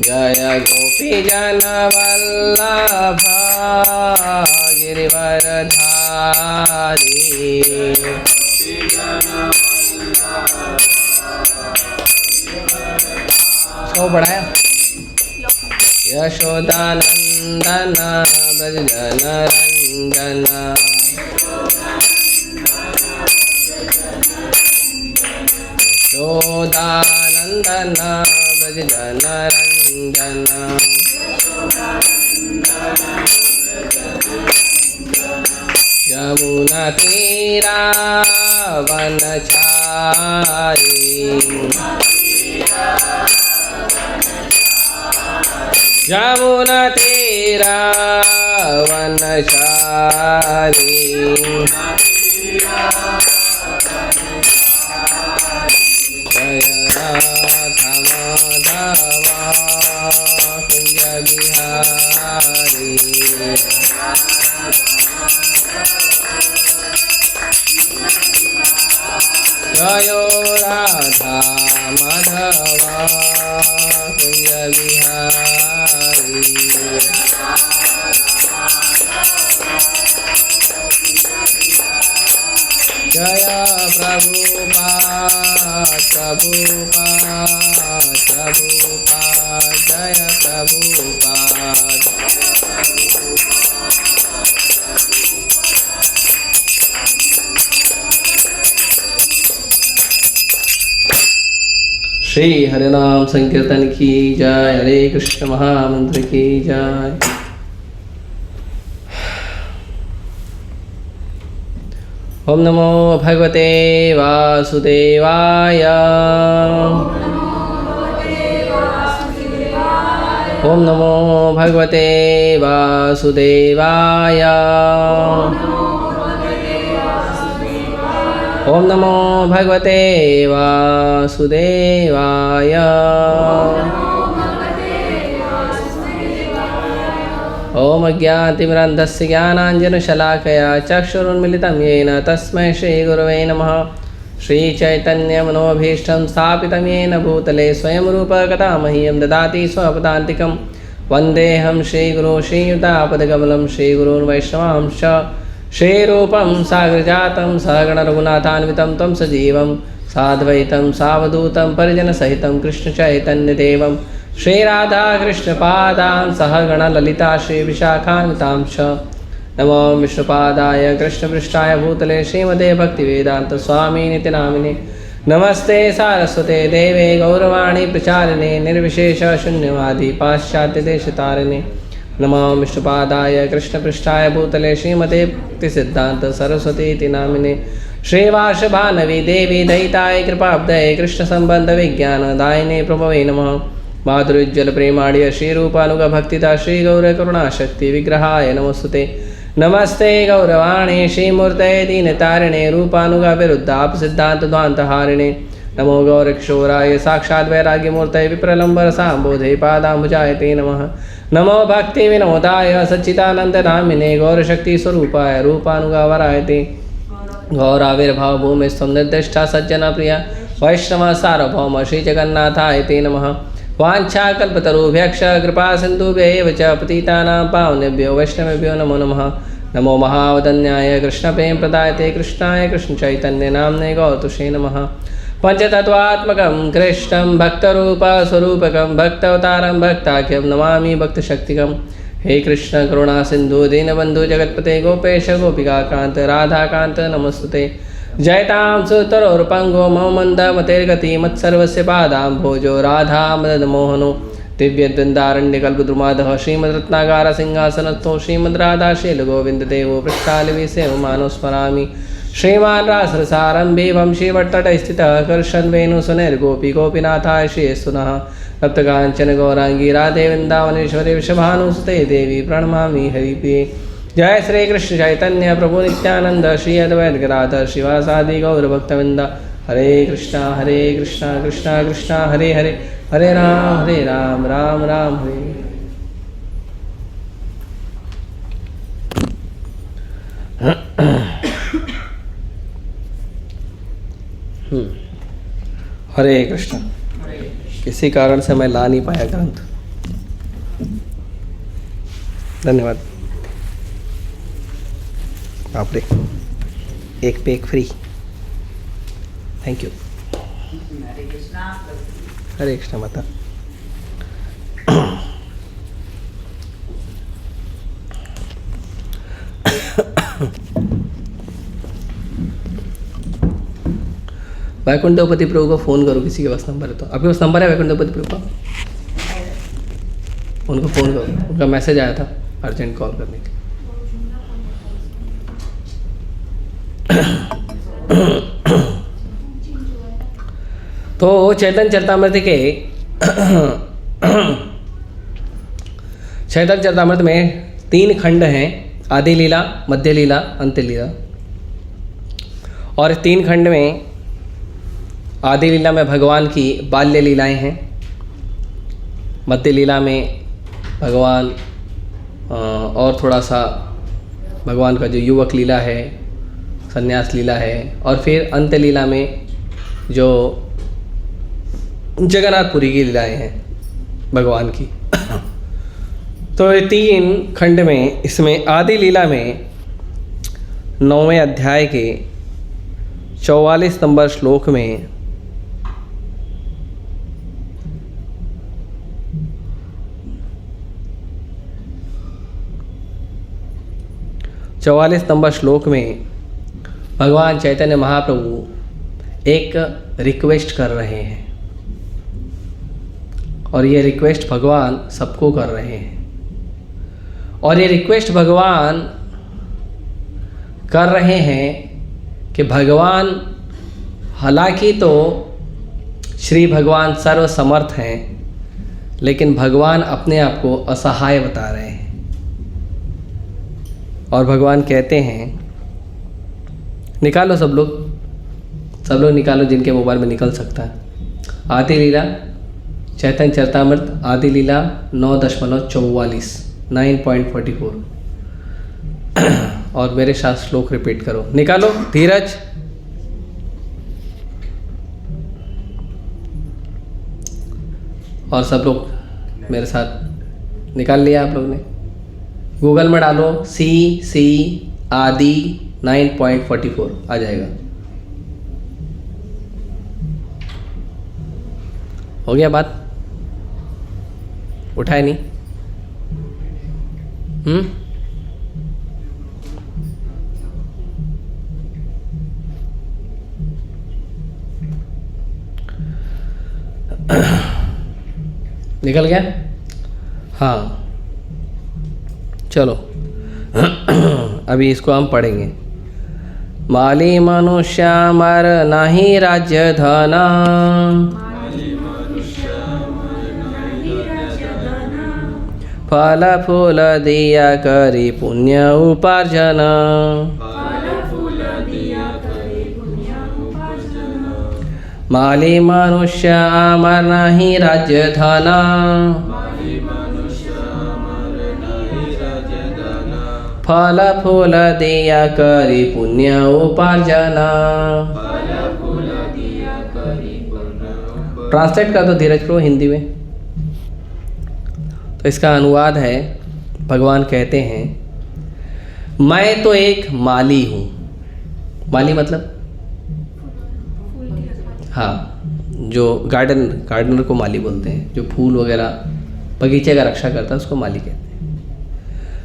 जय गोपीजन वल्लभा गिरिवरधारी। इसको बढ़ाया। यशोदानंदन ब्रज जन रंजन। यशोदानंदन ब्रज जन रंजन। यमुना तीरा वनचारी। यमुना तीरा वनचारी। जय राधा माधवा कुंज बिहारी। जय राधा माधवा कुंज बिहारी। जय प्रभुपाद प्रभुपाद प्रभुपाद जय प्रभुपाद। श्री हरिनाम संकीर्तन की जय। हरे कृष्ण महामंत्र की जय। ओम नमो भगवते वासुदेवाय। ओम नमो भगवते वासुदेवाय। ओम नमो भगवते वासुदेवाय। ओम अज्ञानतिमिरन्धस्य ज्ञानाञ्जनशलाकया चक्षुरुन्मिलितं येन तस्मै श्रीगुरवे नमः। श्रीचैतन्यमनोभीष्टं स्थापितं येन भूतले स्वयं रूपकथा मह्यं ददाति स्वपदान्तिकं। वन्देऽहं श्रीगुरो श्रीयुतापदकमलं श्रीगुरून् वैष्णवांश्च। श्रीरूपं साग्रजातं सहगणरघुनाथान्वितं तं सजीवं साद्वैतं सावधूतं परिजनसहितं कृष्णचैतन्यदेवं श्रीराधाकृष्णपादां सहगणललिता श्रीविशाखान्वितां च। नमो विष्णुपादाय कृष्णपृष्ठाय भूतले श्रीमते भक्तिवेदान्तस्वामिनिति नामिने। नमस्ते सारस्वते देवे गौरवाणी प्रचारिणे निर्विशेषशून्यवादी पाश्चात्यदेशतारिणे। नमो विष्णुपादाय कृष्णपृष्ठाय भूतले श्रीमते भक्तिसिद्धान्त सरस्वतीति नामिने। श्रीवासभानवी देवी दयिताय कृपाब्धये कृष्णसम्बन्धविज्ञानदायिने प्रभवे नमः। माधुर्योज्ज्वल प्रेमाढ्य श्रीरूपानुग भक्तिदा श्रीगौरकरुणाशक्ति विग्रहाय नमस्तुते। नमस्ते गौरवाणी श्रीमूर्तये दीनतारिणे रूपानुगविरुद्धाप सिद्धान्तध्वान्तहारिणे। नमो गौरकिशोराय साक्षात् वैराग्यमूर्तये विप्रलम्बरसाम्बोधे पादाम्बुजाय ते नमः। नमो भक्तिविनोदाय सच्चिदानन्दनामिने गौरशक्तिस्वरूपाय रूपानुगवराय ते। गौराविर्भाव भूमिस्थं निर्दिष्टा सज्जनप्रिया वैष्णव सार्वभौम श्रीजगन्नाथाय ते नमः। वाञ्छाकल्पतरुभ्यश्च कृपा सिन्धुभ्यैव च पतितानां पावनेभ्यो वैष्णवेभ्यो नमो नमः। नमो महावदन्याय कृष्णप्रेमप्रदायते कृष्णाय कृष्णचैतन्यनाम्ने गौतुषे नमः। पंचतत्वात्मकं कृष्णं भक्तरूपस्वरूपकं भक्तावतारं भक्ताख्यं नमामि भक्तशक्तिकं। हे कृष्ण करुणा सिंधु दीनबंधु जगत्पते गोपेश गोपिकाकांत राधाकांत नमस्तुते। जयतां सुतरोर्पंगो मम मंदमतेर्गति मत्सर्वस्य पादां भोजो राधा मदनमोहनो। दिव्यद्वन्द्वारण्यकल्पद्रुमादः श्रीमद्रत्नागार सिंहासनस्थो श्रीमद्राधाशीलगोविन्ददेवो पृष्ठालिविसेवमानो स्मरामि। श्रीमान् रासरसारम्भे वंशीवट्टटे स्थितः कर्षन्वेणुसुनैर्गोपी गोपीनाथाय श्रीयस्तुनः। तप्तकाञ्चन गौरांगी राधे वृन्दावनेश्वरी वृषभानुसुते देवी प्रणमामि हरिप्रिये। जय श्री कृष्ण चैतन्य प्रभु नित्यानंद श्री अद्वैत गदाधर श्रीवासादि गौरभक्तवृंद। हरे कृष्णा कृष्णा कृष्णा हरे हरे हरे राम राम राम हरे। हरे कृष्ण। किसी कारण से मैं ला नहीं पाया ग्रंथ। धन्यवाद। आप एक पे एक free. Thank you. Hare Krishna माता। वैकुंठपति प्रभु को फ़ोन करो, किसी के पास नंबर है तो। आपके पास नंबर है वैकुंठपति प्रभु का? उनको फ़ोन करो, उनका मैसेज आया था अर्जेंट कॉल करने के। तो चैतन्य चरितामृत के चैतन्य चरितामृत में 3 खंड हैं, आदि लीला, मध्य लीला, अंत्य लीला। और इस 3 खंड में आदि लीला में भगवान की बाल्य लीलाएं हैं, मध्य लीला में भगवान और थोड़ा सा भगवान का जो युवक लीला है, संन्यास लीला है, और फिर अंत्य लीला में जो जगन्नाथपुरी की लीलाएं हैं भगवान की। तो ये 3 खंड में, इसमें आदि लीला में 9वें अध्याय के 44 नंबर श्लोक में भगवान चैतन्य महाप्रभु एक रिक्वेस्ट कर रहे हैं, और ये रिक्वेस्ट भगवान सबको कर रहे हैं। और ये रिक्वेस्ट भगवान कर रहे हैं कि भगवान, हालांकि तो श्री भगवान सर्वसमर्थ हैं, लेकिन भगवान अपने आप को असहाय बता रहे हैं। और भगवान कहते हैं, निकालो सब लोग निकालो जिनके मोबाइल में निकल सकता है। आदि लीला चैतन्य चरितामृत आदि लीला 9.44 9.44 और मेरे साथ श्लोक रिपीट करो। निकालो धीरज। और सब लोग मेरे साथ निकाल लिया आप लोग ने? गूगल में डालो CC आदि 9.44 आ जाएगा। हो गया बात? उठाए नहीं? निकल गया? हाँ चलो अभी इसको हम पढ़ेंगे। माली मनुष्य मर नहीं राज्य धना, फल फूल दिया करी पुण्य उपार्जन, माली मनुष्य अमर नहीं राज्य धना, फल फूल दिया करी पुण्य उपार्जन। ट्रांसलेट कर दो धीरज प्रो हिंदी में। तो इसका अनुवाद है, भगवान कहते हैं, मैं तो एक माली हूँ। माली मतलब हाँ, जो गार्डनर को माली बोलते हैं, जो फूल वगैरह बगीचे का रक्षा करता है उसको माली कहते हैं।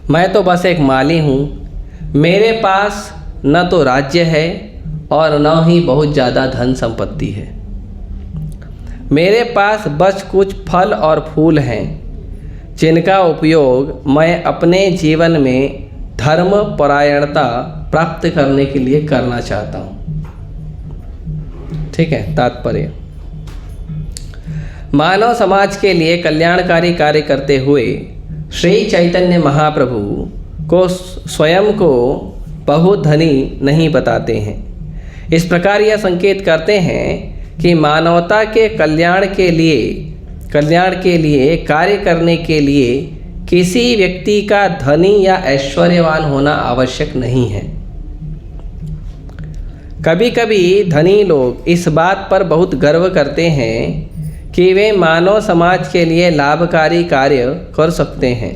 मैं तो बस एक माली हूँ, मेरे पास न तो राज्य है और न ही बहुत ज़्यादा धन संपत्ति है। मेरे पास बस कुछ फल और फूल हैं जिनका उपयोग मैं अपने जीवन में धर्म परायणता प्राप्त करने के लिए करना चाहता हूँ। ठीक है, तात्पर्य, मानव समाज के लिए कल्याणकारी कार्य करते हुए श्री चैतन्य महाप्रभु को स्वयं को बहुत धनी नहीं बताते हैं। इस प्रकार यह संकेत करते हैं कि मानवता के कल्याण के लिए कार्य करने के लिए किसी व्यक्ति का धनी या ऐश्वर्यवान होना आवश्यक नहीं है। कभी कभी धनी लोग इस बात पर बहुत गर्व करते हैं कि वे मानव समाज के लिए लाभकारी कार्य कर सकते हैं,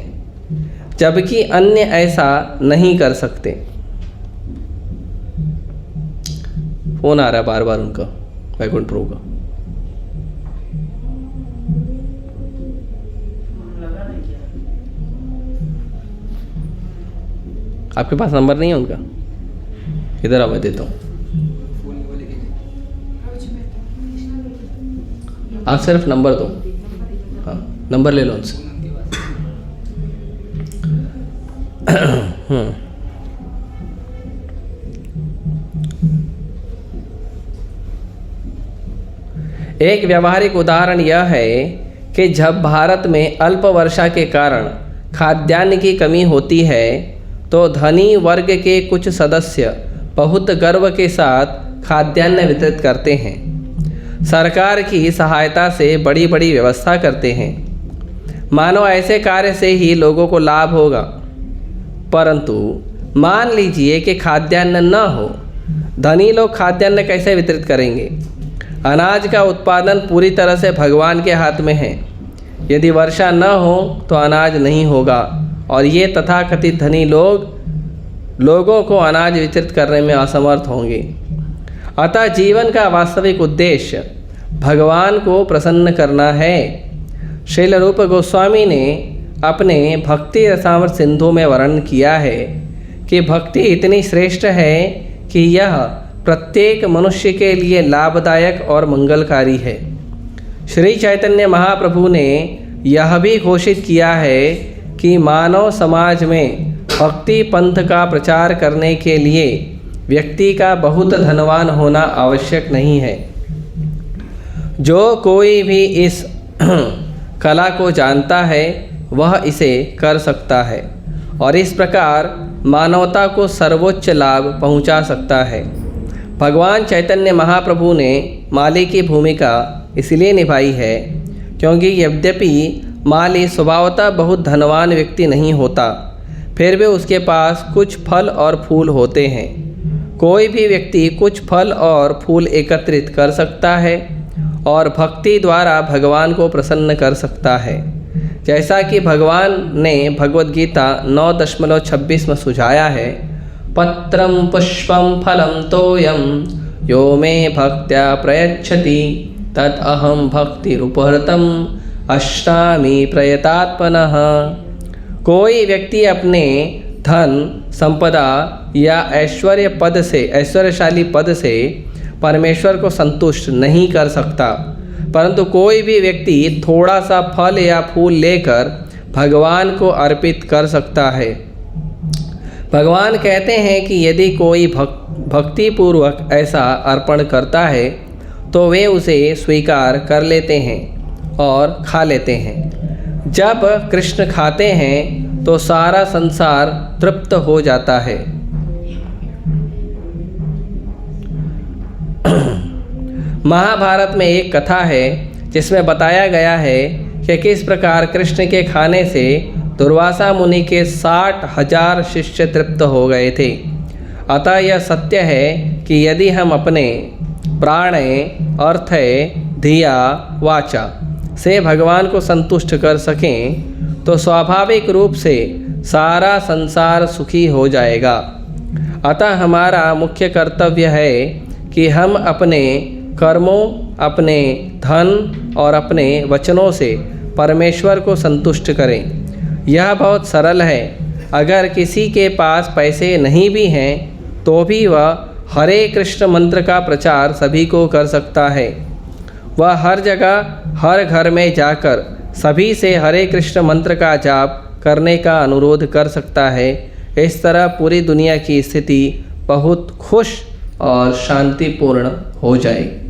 जबकि अन्य ऐसा नहीं कर सकते। फोन आ रहा है बार बार उनका, वैकुंठ प्रो का। आपके पास नंबर नहीं है उनका? इधर आ, मैं देता हूँ। आप सिर्फ नंबर दो। हाँ, नंबर ले लो उनसे। एक व्यावहारिक उदाहरण यह है कि जब भारत में अल्प वर्षा के कारण खाद्यान्न की कमी होती है तो धनी वर्ग के कुछ सदस्य बहुत गर्व के साथ खाद्यान्न वितरित करते हैं, सरकार की सहायता से बड़ी बड़ी व्यवस्था करते हैं, मानो ऐसे कार्य से ही लोगों को लाभ होगा। परंतु मान लीजिए कि खाद्यान्न न हो, धनी लोग खाद्यान्न कैसे वितरित करेंगे? अनाज का उत्पादन पूरी तरह से भगवान के हाथ में है। यदि वर्षा न हो तो अनाज नहीं होगा और ये तथाकथित धनी लोगों को अनाज वितरित करने में असमर्थ होंगे। अतः जीवन का वास्तविक उद्देश्य भगवान को प्रसन्न करना है। श्रील रूप गोस्वामी ने अपने भक्ति रसामृत सिंधु में वर्णन किया है कि भक्ति इतनी श्रेष्ठ है कि यह प्रत्येक मनुष्य के लिए लाभदायक और मंगलकारी है। श्री चैतन्य महाप्रभु ने यह भी घोषित किया है कि मानव समाज में भक्ति पंथ का प्रचार करने के लिए व्यक्ति का बहुत धनवान होना आवश्यक नहीं है। जो कोई भी इस कला को जानता है वह इसे कर सकता है और इस प्रकार मानवता को सर्वोच्च लाभ पहुंचा सकता है। भगवान चैतन्य महाप्रभु ने माली की भूमिका इसलिए निभाई है क्योंकि यद्यपि माली स्वभावतः बहुत धनवान व्यक्ति नहीं होता, फिर भी उसके पास कुछ फल और फूल होते हैं। कोई भी व्यक्ति कुछ फल और फूल एकत्रित कर सकता है और भक्ति द्वारा भगवान को प्रसन्न कर सकता है। जैसा कि भगवान ने भगवद गीता 9.26 में सुझाया है, पत्रम पुष्पम फलम तोयम यो मे भक्त्या प्रयच्छति तत् अहम भक्तिरुपहृतम अष्टामि प्रयतात्मनः। कोई व्यक्ति अपने धन संपदा या ऐश्वर्यशाली पद से परमेश्वर को संतुष्ट नहीं कर सकता, परंतु कोई भी व्यक्ति थोड़ा सा फल या फूल लेकर भगवान को अर्पित कर सकता है। भगवान कहते हैं कि यदि कोई भक्तिपूर्वक ऐसा अर्पण करता है तो वे उसे स्वीकार कर लेते हैं और खा लेते हैं। जब कृष्ण खाते हैं तो सारा संसार तृप्त हो जाता है। महाभारत में एक कथा है जिसमें बताया गया है कि किस प्रकार कृष्ण के खाने से दुर्वासा मुनि के 60,000 शिष्य तृप्त हो गए थे। अतः यह सत्य है कि यदि हम अपने प्राणे, अर्थे, धिया, वाचा से भगवान को संतुष्ट कर सकें तो स्वाभाविक रूप से सारा संसार सुखी हो जाएगा। अतः हमारा मुख्य कर्तव्य है कि हम अपने कर्मों, अपने धन और अपने वचनों से परमेश्वर को संतुष्ट करें। यह बहुत सरल है। अगर किसी के पास पैसे नहीं भी हैं तो भी वह हरे कृष्ण मंत्र का प्रचार सभी को कर सकता है। वह हर जगह, हर घर में जाकर सभी से हरे कृष्ण मंत्र का जाप करने का अनुरोध कर सकता है। इस तरह पूरी दुनिया की स्थिति बहुत खुश और शांतिपूर्ण हो जाएगी।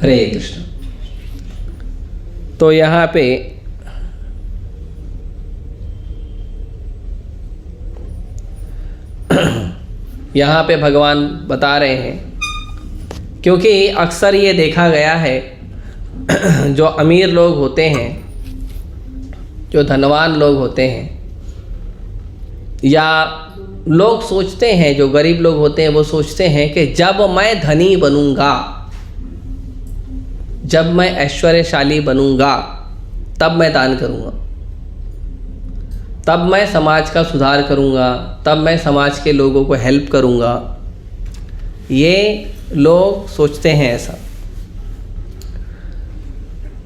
हरे कृष्ण। तो यहाँ पे भगवान बता रहे हैं, क्योंकि अक्सर ये देखा गया है जो अमीर लोग होते हैं, जो धनवान लोग होते हैं, या लोग सोचते हैं, जो गरीब लोग होते हैं वो सोचते हैं कि जब मैं धनी बनूंगा, जब मैं ऐश्वर्यशाली बनूंगा, तब मैं दान करूंगा, तब मैं समाज का सुधार करूंगा, तब मैं समाज के लोगों को हेल्प करूंगा। ये लोग सोचते हैं ऐसा।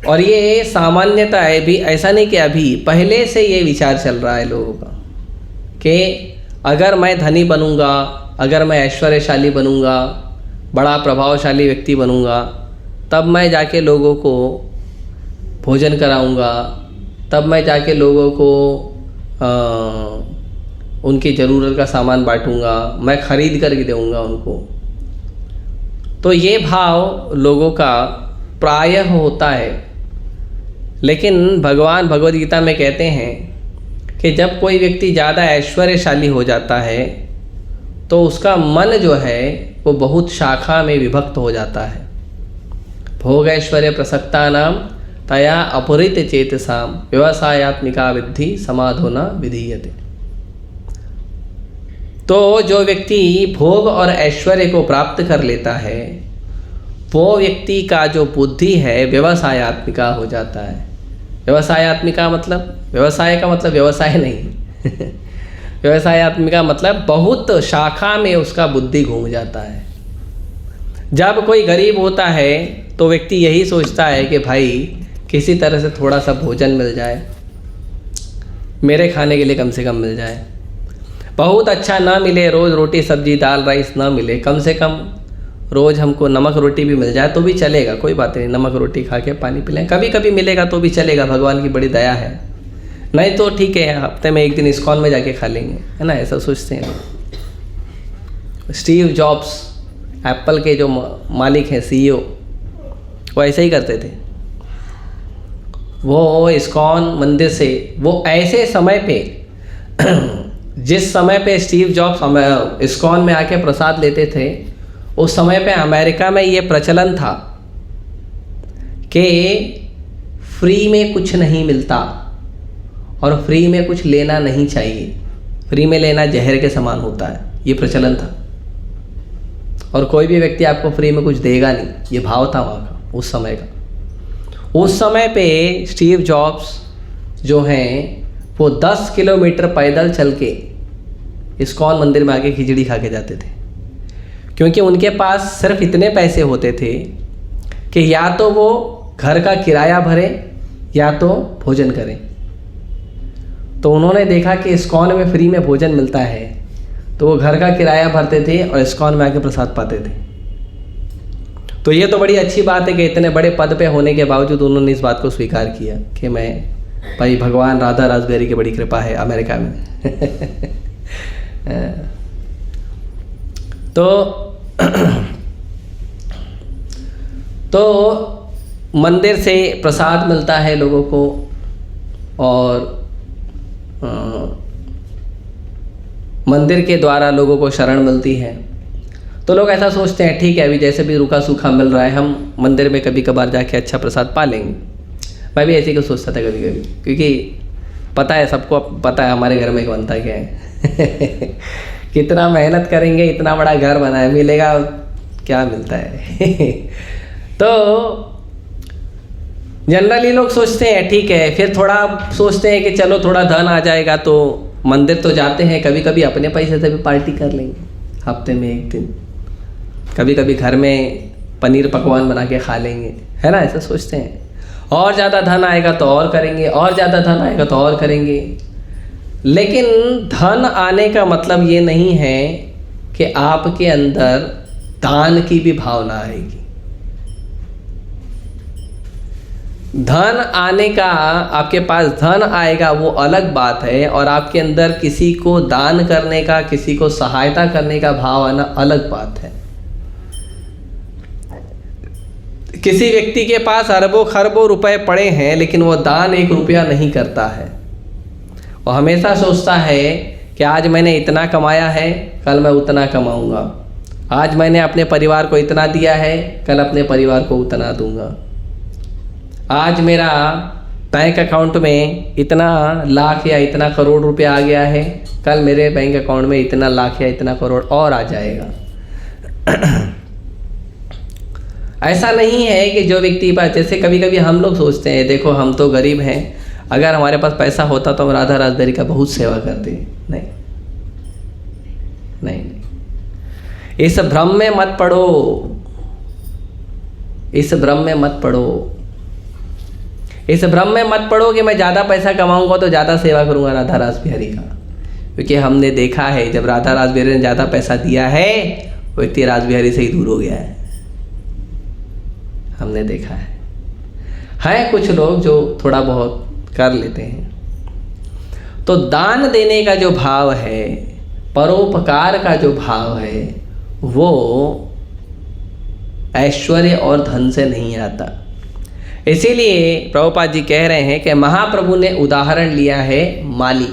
और ये सामान्यता है भी, ऐसा नहीं कि अभी, पहले से ये विचार चल रहा है लोगों का कि अगर मैं धनी बनूंगा, अगर मैं ऐश्वर्यशाली बनूंगा, बड़ा प्रभावशाली व्यक्ति बनूंगा, तब मैं जाके लोगों को भोजन कराऊंगा, तब मैं जाके लोगों को उनकी ज़रूरत का सामान बांटूंगा, मैं ख़रीद करके दूंगा उनको। तो ये भाव लोगों का प्रायः होता है। लेकिन भगवान भगवद गीता में कहते हैं कि जब कोई व्यक्ति ज़्यादा ऐश्वर्यशाली हो जाता है तो उसका मन जो है वो बहुत शाखा में विभक्त हो जाता है। भोग ऐश्वर्य प्रसक्ता नाम तया अपहृत चेतसाम व्यवसायात्मिका विद्धि समाधो न विधीयते। तो जो व्यक्ति भोग और ऐश्वर्य को प्राप्त कर लेता है वो व्यक्ति का जो बुद्धि है व्यवसायात्मिका हो जाता है। व्यवसायात्मिका मतलब, व्यवसाय का मतलब व्यवसाय नहीं व्यवसायात्मिका मतलब बहुत शाखा में उसका बुद्धि घूम जाता है। जब कोई गरीब होता है तो व्यक्ति यही सोचता है कि भाई किसी तरह से थोड़ा सा भोजन मिल जाए, मेरे खाने के लिए कम से कम मिल जाए। बहुत अच्छा ना मिले, रोज़ रोटी सब्जी दाल राइस ना मिले, कम से कम रोज़ हमको नमक रोटी भी मिल जाए तो भी चलेगा, कोई बात नहीं, नमक रोटी खा के पानी पी लें, कभी कभी मिलेगा तो भी चलेगा, भगवान की बड़ी दया है। नहीं तो ठीक है, हफ्ते में एक दिन इस्कॉन में जाके खा लेंगे, है ना, ऐसा सोचते हैं। स्टीव जॉब्स एप्पल के जो मालिक हैं, CEO, वो ऐसे ही करते थे। वो इस्कॉन मंदिर से, वो ऐसे समय पे जिस समय पे स्टीव जॉब्स इस्कॉन में आके प्रसाद लेते थे, उस समय पे अमेरिका में ये प्रचलन था कि फ्री में कुछ नहीं मिलता और फ्री में कुछ लेना नहीं चाहिए, फ्री में लेना जहर के समान होता है, ये प्रचलन था। और कोई भी व्यक्ति आपको फ्री में कुछ देगा नहीं, ये भाव था वहाँ का, उस समय का। उस समय पे स्टीव जॉब्स जो हैं वो 10 किलोमीटर पैदल चल के इस्कॉन मंदिर में आके खिचड़ी खा के जाते थे, क्योंकि उनके पास सिर्फ इतने पैसे होते थे कि या तो वो घर का किराया भरें या तो भोजन करें। तो उन्होंने देखा कि इस्कॉन में फ्री में भोजन मिलता है, तो वो घर का किराया भरते थे और इस्कॉन में आके प्रसाद पाते थे। तो ये तो बड़ी अच्छी बात है कि इतने बड़े पद पे होने के बावजूद उन्होंने इस बात को स्वीकार किया कि मैं, भाई भगवान राधा रासबेरी की बड़ी कृपा है अमेरिका में तो मंदिर से प्रसाद मिलता है लोगों को और मंदिर के द्वारा लोगों को शरण मिलती है। तो लोग ऐसा सोचते हैं ठीक है, अभी जैसे भी रूखा सूखा मिल रहा है, हम मंदिर में कभी कभार जाके अच्छा प्रसाद पा लेंगे। मैं भी ऐसे ही सोचता था कभी कभी, क्योंकि पता है, सबको पता है हमारे घर में बनता क्या है कितना मेहनत करेंगे, इतना बड़ा घर बना है, मिलेगा क्या मिलता है तो जनरली लोग सोचते हैं ठीक है, फिर थोड़ा सोचते हैं कि चलो थोड़ा धन आ जाएगा तो मंदिर तो जाते हैं, कभी कभी अपने पैसे से भी पार्टी कर लेंगे, हफ्ते में एक दिन कभी कभी घर में पनीर पकवान बना के खा लेंगे, है ना, ऐसा सोचते हैं। और ज़्यादा धन आएगा तो और करेंगे, और ज़्यादा धन आएगा तो और करेंगे। लेकिन धन आने का मतलब ये नहीं है कि आपके अंदर दान की भी भावना आएगी। धन आने का, आपके पास धन आएगा वो अलग बात है, और आपके अंदर किसी को दान करने का, किसी को सहायता करने का भाव आना अलग बात है। किसी व्यक्ति के पास अरबों खरबों रुपए पड़े हैं लेकिन वो दान 1 रुपया नहीं करता है। वो हमेशा सोचता है कि आज मैंने इतना कमाया है, कल मैं उतना कमाऊंगा। आज मैंने अपने परिवार को इतना दिया है, कल अपने परिवार को उतना दूंगा। आज मेरा बैंक अकाउंट में इतना लाख या इतना करोड़ रुपया आ गया है, कल मेरे बैंक अकाउंट में इतना लाख या इतना करोड़ और आ जाएगा। ऐसा नहीं है कि जो व्यक्ति पास, जैसे कभी कभी हम लोग सोचते हैं देखो हम तो गरीब हैं, अगर हमारे पास पैसा होता तो हम राधा राजबेरी का बहुत सेवा करते। नहीं नहीं नहीं, इस भ्रम में मत पड़ो, इस भ्रम में मत पड़ो, इस भ्रम में मत पड़ो कि मैं ज़्यादा पैसा कमाऊंगा तो ज़्यादा सेवा करूंगा राधा राजबिहारी का। क्योंकि हमने देखा है जब राधा राजबिहारी ने ज़्यादा पैसा दिया है वो व्यक्ति राजबिहारी से ही दूर हो गया है। हमने देखा है कुछ लोग जो थोड़ा बहुत कर लेते हैं। तो दान देने का जो भाव है, परोपकार का जो भाव है, वो ऐश्वर्य और धन से नहीं आता। इसीलिए प्रभुपाद जी कह रहे हैं कि महाप्रभु ने उदाहरण लिया है माली,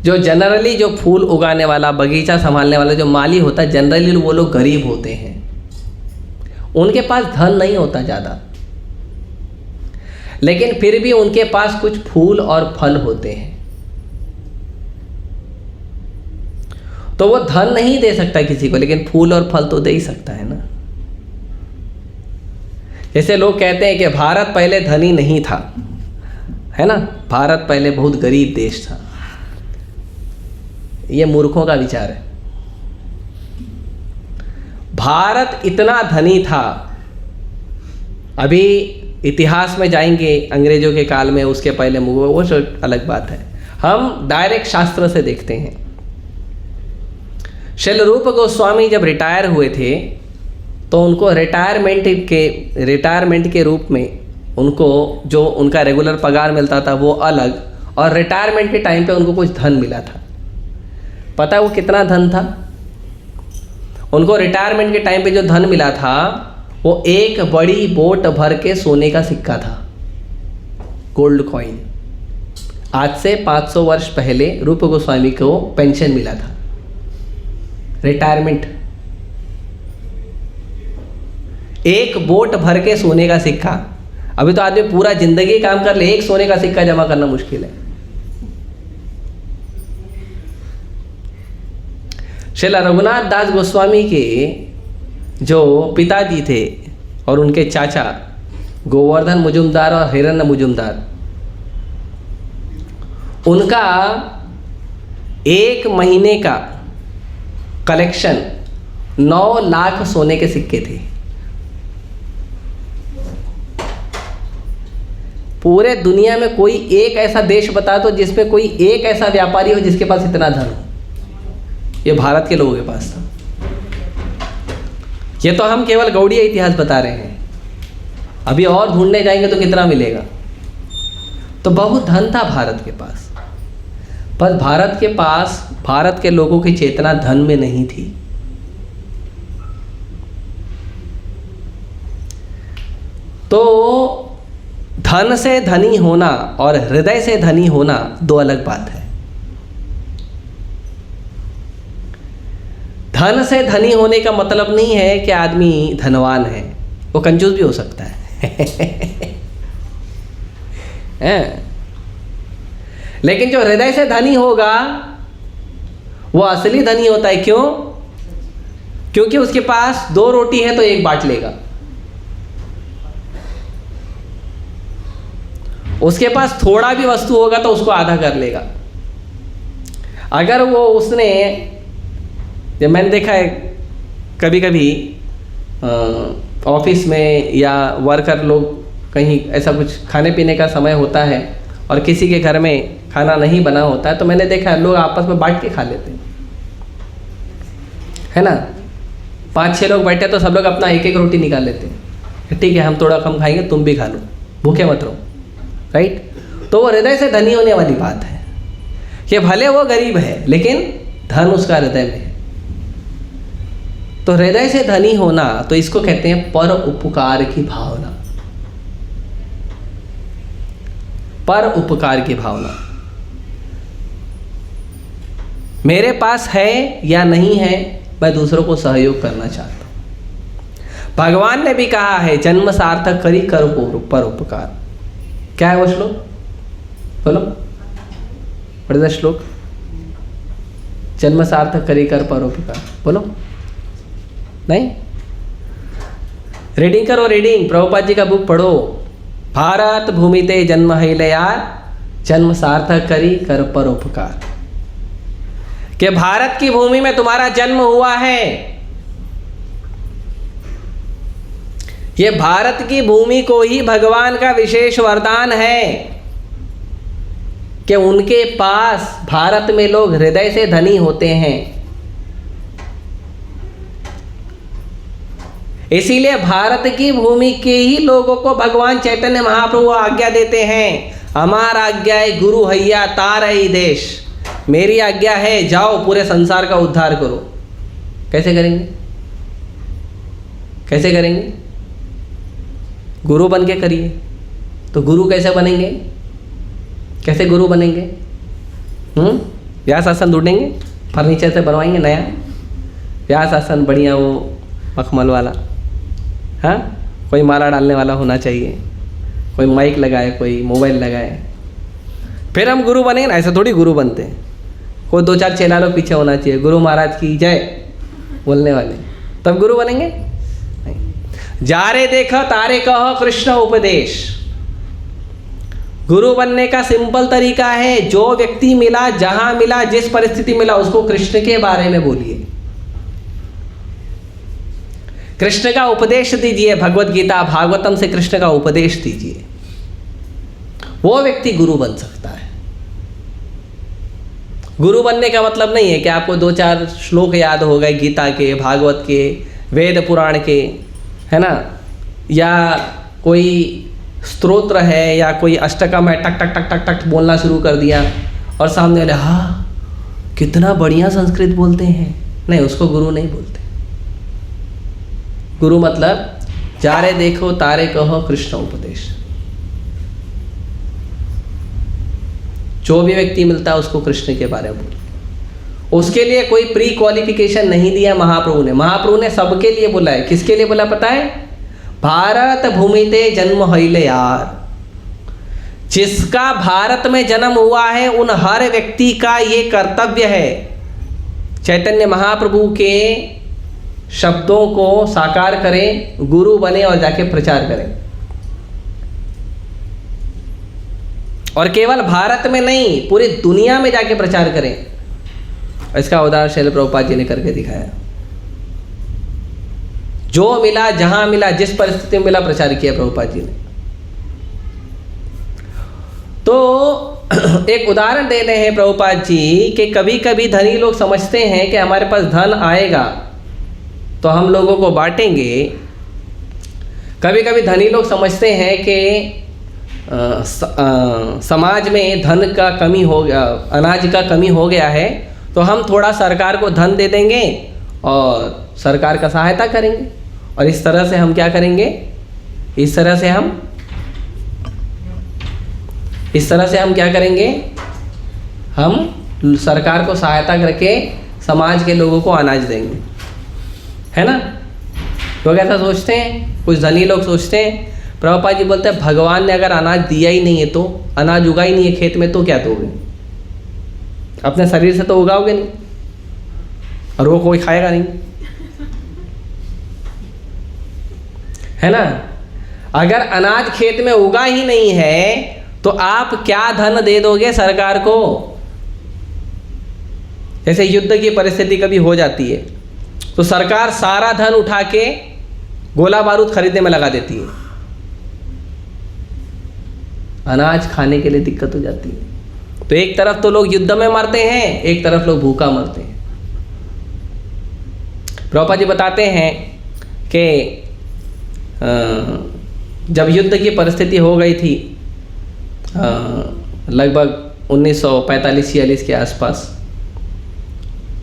जो जनरली जो फूल उगाने वाला, बगीचा संभालने वाला जो माली होता है, जनरली वो लोग गरीब होते हैं, उनके पास धन नहीं होता ज़्यादा, लेकिन फिर भी उनके पास कुछ फूल और फल होते हैं। तो वो धन नहीं दे सकता किसी को, लेकिन फूल और फल तो दे ही सकता है ना। जैसे लोग कहते हैं कि भारत पहले धनी नहीं था, है ना, भारत पहले बहुत गरीब देश था। ये मूर्खों का विचार है। भारत इतना धनी था, अभी इतिहास में जाएंगे अंग्रेजों के काल में, उसके पहले मुगल, वो अलग बात है। हम डायरेक्ट शास्त्र से देखते हैं। श्रील रूप गोस्वामी जब रिटायर हुए थे तो उनको रिटायरमेंट के रूप में उनको जो उनका रेगुलर पगार मिलता था वो अलग, और रिटायरमेंट के टाइम पे उनको कुछ धन मिला था। पता है वो कितना धन था? उनको रिटायरमेंट के टाइम पे जो धन मिला था वो एक बड़ी बोट भर के सोने का सिक्का था, गोल्ड कॉइन। आज से 500 वर्ष पहले रूप गोस्वामी को पेंशन मिला था, रिटायरमेंट। एक बोट भर के सोने का सिक्का। अभी तो आदमी पूरा जिंदगी काम कर ले, एक सोने का सिक्का जमा करना मुश्किल है। श्री रघुनाथ दास गोस्वामी के जो पिताजी थे और उनके चाचा गोवर्धन मुजुमदार और हिरण्य मुजुमदार, उनका एक महीने का कलेक्शन 9 लाख सोने के सिक्के थे। पूरे दुनिया में कोई एक ऐसा देश बता दो जिसमें कोई एक ऐसा व्यापारी हो जिसके पास इतना धन हो। ये भारत के लोगों के पास था। ये तो हम केवल गौड़ीय इतिहास बता रहे हैं, अभी और ढूंढने जाएंगे तो कितना मिलेगा। तो बहुत धन था भारत के पास, पर भारत के लोगों की चेतना धन में नहीं थी। तो धन से धनी होना और हृदय से धनी होना दो अलग बात है। धन से धनी होने का मतलब नहीं है कि आदमी धनवान है, वो कंजूस भी हो सकता है। लेकिन जो हृदय से धनी होगा वो असली धनी होता है। क्यों? क्योंकि उसके पास 2 रोटी है तो एक बांट लेगा, उसके पास थोड़ा भी वस्तु होगा तो उसको आधा कर लेगा। अगर वो उसने, जब मैंने देखा है कभी कभी ऑफिस में या वर्कर लोग कहीं ऐसा कुछ खाने पीने का समय होता है और किसी के घर में खाना नहीं बना होता है, तो मैंने देखा है लोग आपस में बांट के खा लेते हैं, है ना। 5-6 लोग बैठे तो सब लोग अपना एक रोटी निकाल लेते हैं, ठीक है हम थोड़ा कम खाएंगे, तुम भी खा लो, भूखे मत रहो, राइट। तो वो हृदय से धनी होने वाली बात है कि भले वो गरीब है लेकिन धन उसका हृदय में है। तो हृदय से धनी होना, तो इसको कहते हैं पर उपकार की भावना। पर उपकार की भावना, मेरे पास है या नहीं है, मैं दूसरों को सहयोग करना चाहता हूं। भगवान ने भी कहा है जन्म सार्थक करी कर पर उपकार। क्या है वो श्लोक? बोलो, व्हाट इज द श्लोक? जन्म सार्थक करी कर परोपकार। बोलो, नहीं? रीडिंग करो, रीडिंग, प्रभुपाद जी का बुक पढ़ो। भारत भूमि ते जन्म है यार, जन्म सार्थक करी कर परोपकार। कि भारत की भूमि में तुम्हारा जन्म हुआ है, ये भारत की भूमि को ही भगवान का विशेष वरदान है कि उनके पास भारत में लोग हृदय से धनी होते हैं। इसीलिए भारत की भूमि के ही लोगों को भगवान चैतन्य महाप्रभु आज्ञा देते हैं, हमार आज्ञा है गुरु हैया तारई देश, मेरी आज्ञा है जाओ पूरे संसार का उद्धार करो। कैसे करेंगे? कैसे करेंगे? गुरु बन के करिए। तो गुरु कैसे बनेंगे? कैसे गुरु बनेंगे? व्यास आसन ढूंढेंगे, फर्नीचर से बनवाएंगे नया व्यास आसन, बढ़िया वो मखमल वाला, हाँ, कोई माला डालने वाला होना चाहिए, कोई माइक लगाए, कोई मोबाइल लगाए, फिर हम गुरु बनेंगे ना। ऐसे थोड़ी गुरु बनते हैं। कोई 2-4 चेला लोग पीछे होना चाहिए, गुरु महाराज की जय बोलने वाले, तब गुरु बनेंगे। नहीं। जारे देखो तारे कहो कृष्ण उपदेश। गुरु बनने का सिंपल तरीका है, जो व्यक्ति मिला, जहां मिला, जिस परिस्थिति मिला, उसको कृष्ण के बारे में बोलिए, कृष्ण का उपदेश दीजिए। भगवत गीता भागवतम से कृष्ण का उपदेश दीजिए, वो व्यक्ति गुरु बन सकता है। गुरु बनने का मतलब नहीं है कि आपको 2-4 श्लोक याद हो गए गीता के, भागवत के, वेद पुराण के, है ना, या कोई स्तोत्र है या कोई अष्टकम है, टक टक टक टक टक बोलना शुरू कर दिया और सामने वाले हाँ कितना बढ़िया संस्कृत बोलते हैं। नहीं, उसको गुरु नहीं बोलते। गुरु मतलब जारे देखो तारे कहो कृष्ण उपदेश। जो भी व्यक्ति मिलता है उसको कृष्ण के बारे में बोले। उसके लिए कोई प्री क्वालिफिकेशन नहीं दिया महाप्रभु ने। महाप्रभु ने सबके लिए बोला है। किसके लिए बोला पता है? भारत भूमि ते जन्म हईले यार, जिसका भारत में जन्म हुआ है उन हर व्यक्ति का ये कर्तव्य है चैतन्य महाप्रभु के शब्दों को साकार करें, गुरु बने और जाके प्रचार करें। और केवल भारत में नहीं, पूरी दुनिया में जाके प्रचार करें। इसका उदाहरण शैल प्रभुपाद जी ने करके दिखाया। जो मिला, जहां मिला, जिस परिस्थिति में मिला, प्रचार किया प्रभुपाद जी ने। तो एक उदाहरण दे रहे हैं प्रभुपाद जी कि कभी कभी धनी लोग समझते हैं कि हमारे पास धन आएगा तो हम लोगों को बांटेंगे। कभी कभी धनी लोग समझते हैं कि समाज में धन का कमी हो गया, अनाज का कमी हो गया है, तो हम थोड़ा सरकार को धन दे देंगे और सरकार का सहायता करेंगे। और इस तरह से हम क्या करेंगे? इस तरह से हम क्या करेंगे? हम सरकार को सहायता करके समाज के लोगों को अनाज देंगे, है ना? लोग ऐसा सोचते हैं, कुछ धनी लोग सोचते हैं। प्रभुपाद जी बोलते हैं भगवान ने अगर अनाज दिया ही नहीं है, तो अनाज उगा ही नहीं है खेत में, तो क्या दोगे? अपने शरीर से तो उगाओगे नहीं, और वो कोई खाएगा नहीं, है ना? अगर अनाज खेत में उगा ही नहीं है तो आप क्या धन दे दोगे सरकार को? जैसे युद्ध की परिस्थिति कभी हो जाती है तो सरकार सारा धन उठा के गोला बारूद खरीदने में लगा देती है। अनाज खाने के लिए दिक्कत हो जाती है। तो एक तरफ तो लोग युद्ध में मरते हैं, एक तरफ लोग भूखा मरते हैं। प्रभुपाद जी बताते हैं कि जब युद्ध की परिस्थिति हो गई थी, लगभग 1945-46 के आसपास,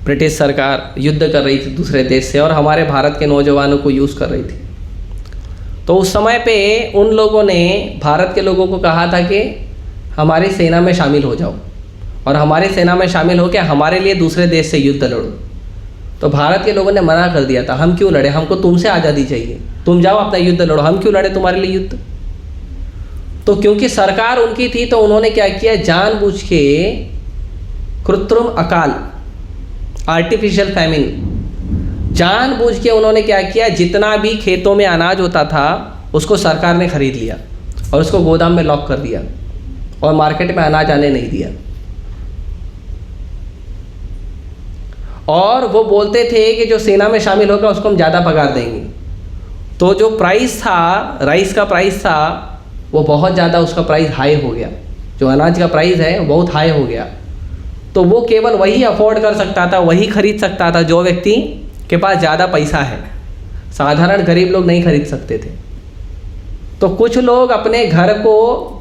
ब्रिटिश सरकार युद्ध कर रही थी दूसरे देश से और हमारे भारत के नौजवानों को यूज़ कर रही थी। तो उस समय पे उन लोगों ने भारत के लोगों को कहा था कि हमारी सेना में शामिल हो जाओ और हमारी सेना में शामिल होकर हमारे लिए दूसरे देश से युद्ध लड़ो। तो भारत के लोगों ने मना कर दिया था, हम क्यों लड़े, हमको तुमसे आज़ादी चाहिए, तुम जाओ अपना युद्ध लड़ो, हम क्यों लड़े तुम्हारे लिए युद्ध। तो क्योंकि सरकार उनकी थी तो उन्होंने क्या किया, जानबूझ के कृत्रिम अकाल, आर्टिफिशियल फैमिन, जानबूझ के उन्होंने क्या किया, जितना भी खेतों में अनाज होता था उसको सरकार ने खरीद लिया और उसको गोदाम में लॉक कर दिया और मार्केट में अनाज आने नहीं दिया। और वो बोलते थे कि जो सेना में शामिल होगा उसको हम ज़्यादा पगार देंगे। तो जो प्राइस था, राइस का प्राइस था, वो बहुत ज़्यादा, उसका प्राइस हाई हो गया। जो अनाज का प्राइस है वो बहुत हाई हो गया। तो वो केवल वही अफोर्ड कर सकता था, वही खरीद सकता था जो व्यक्ति के पास ज़्यादा पैसा है। साधारण गरीब लोग नहीं खरीद सकते थे। तो कुछ लोग अपने घर को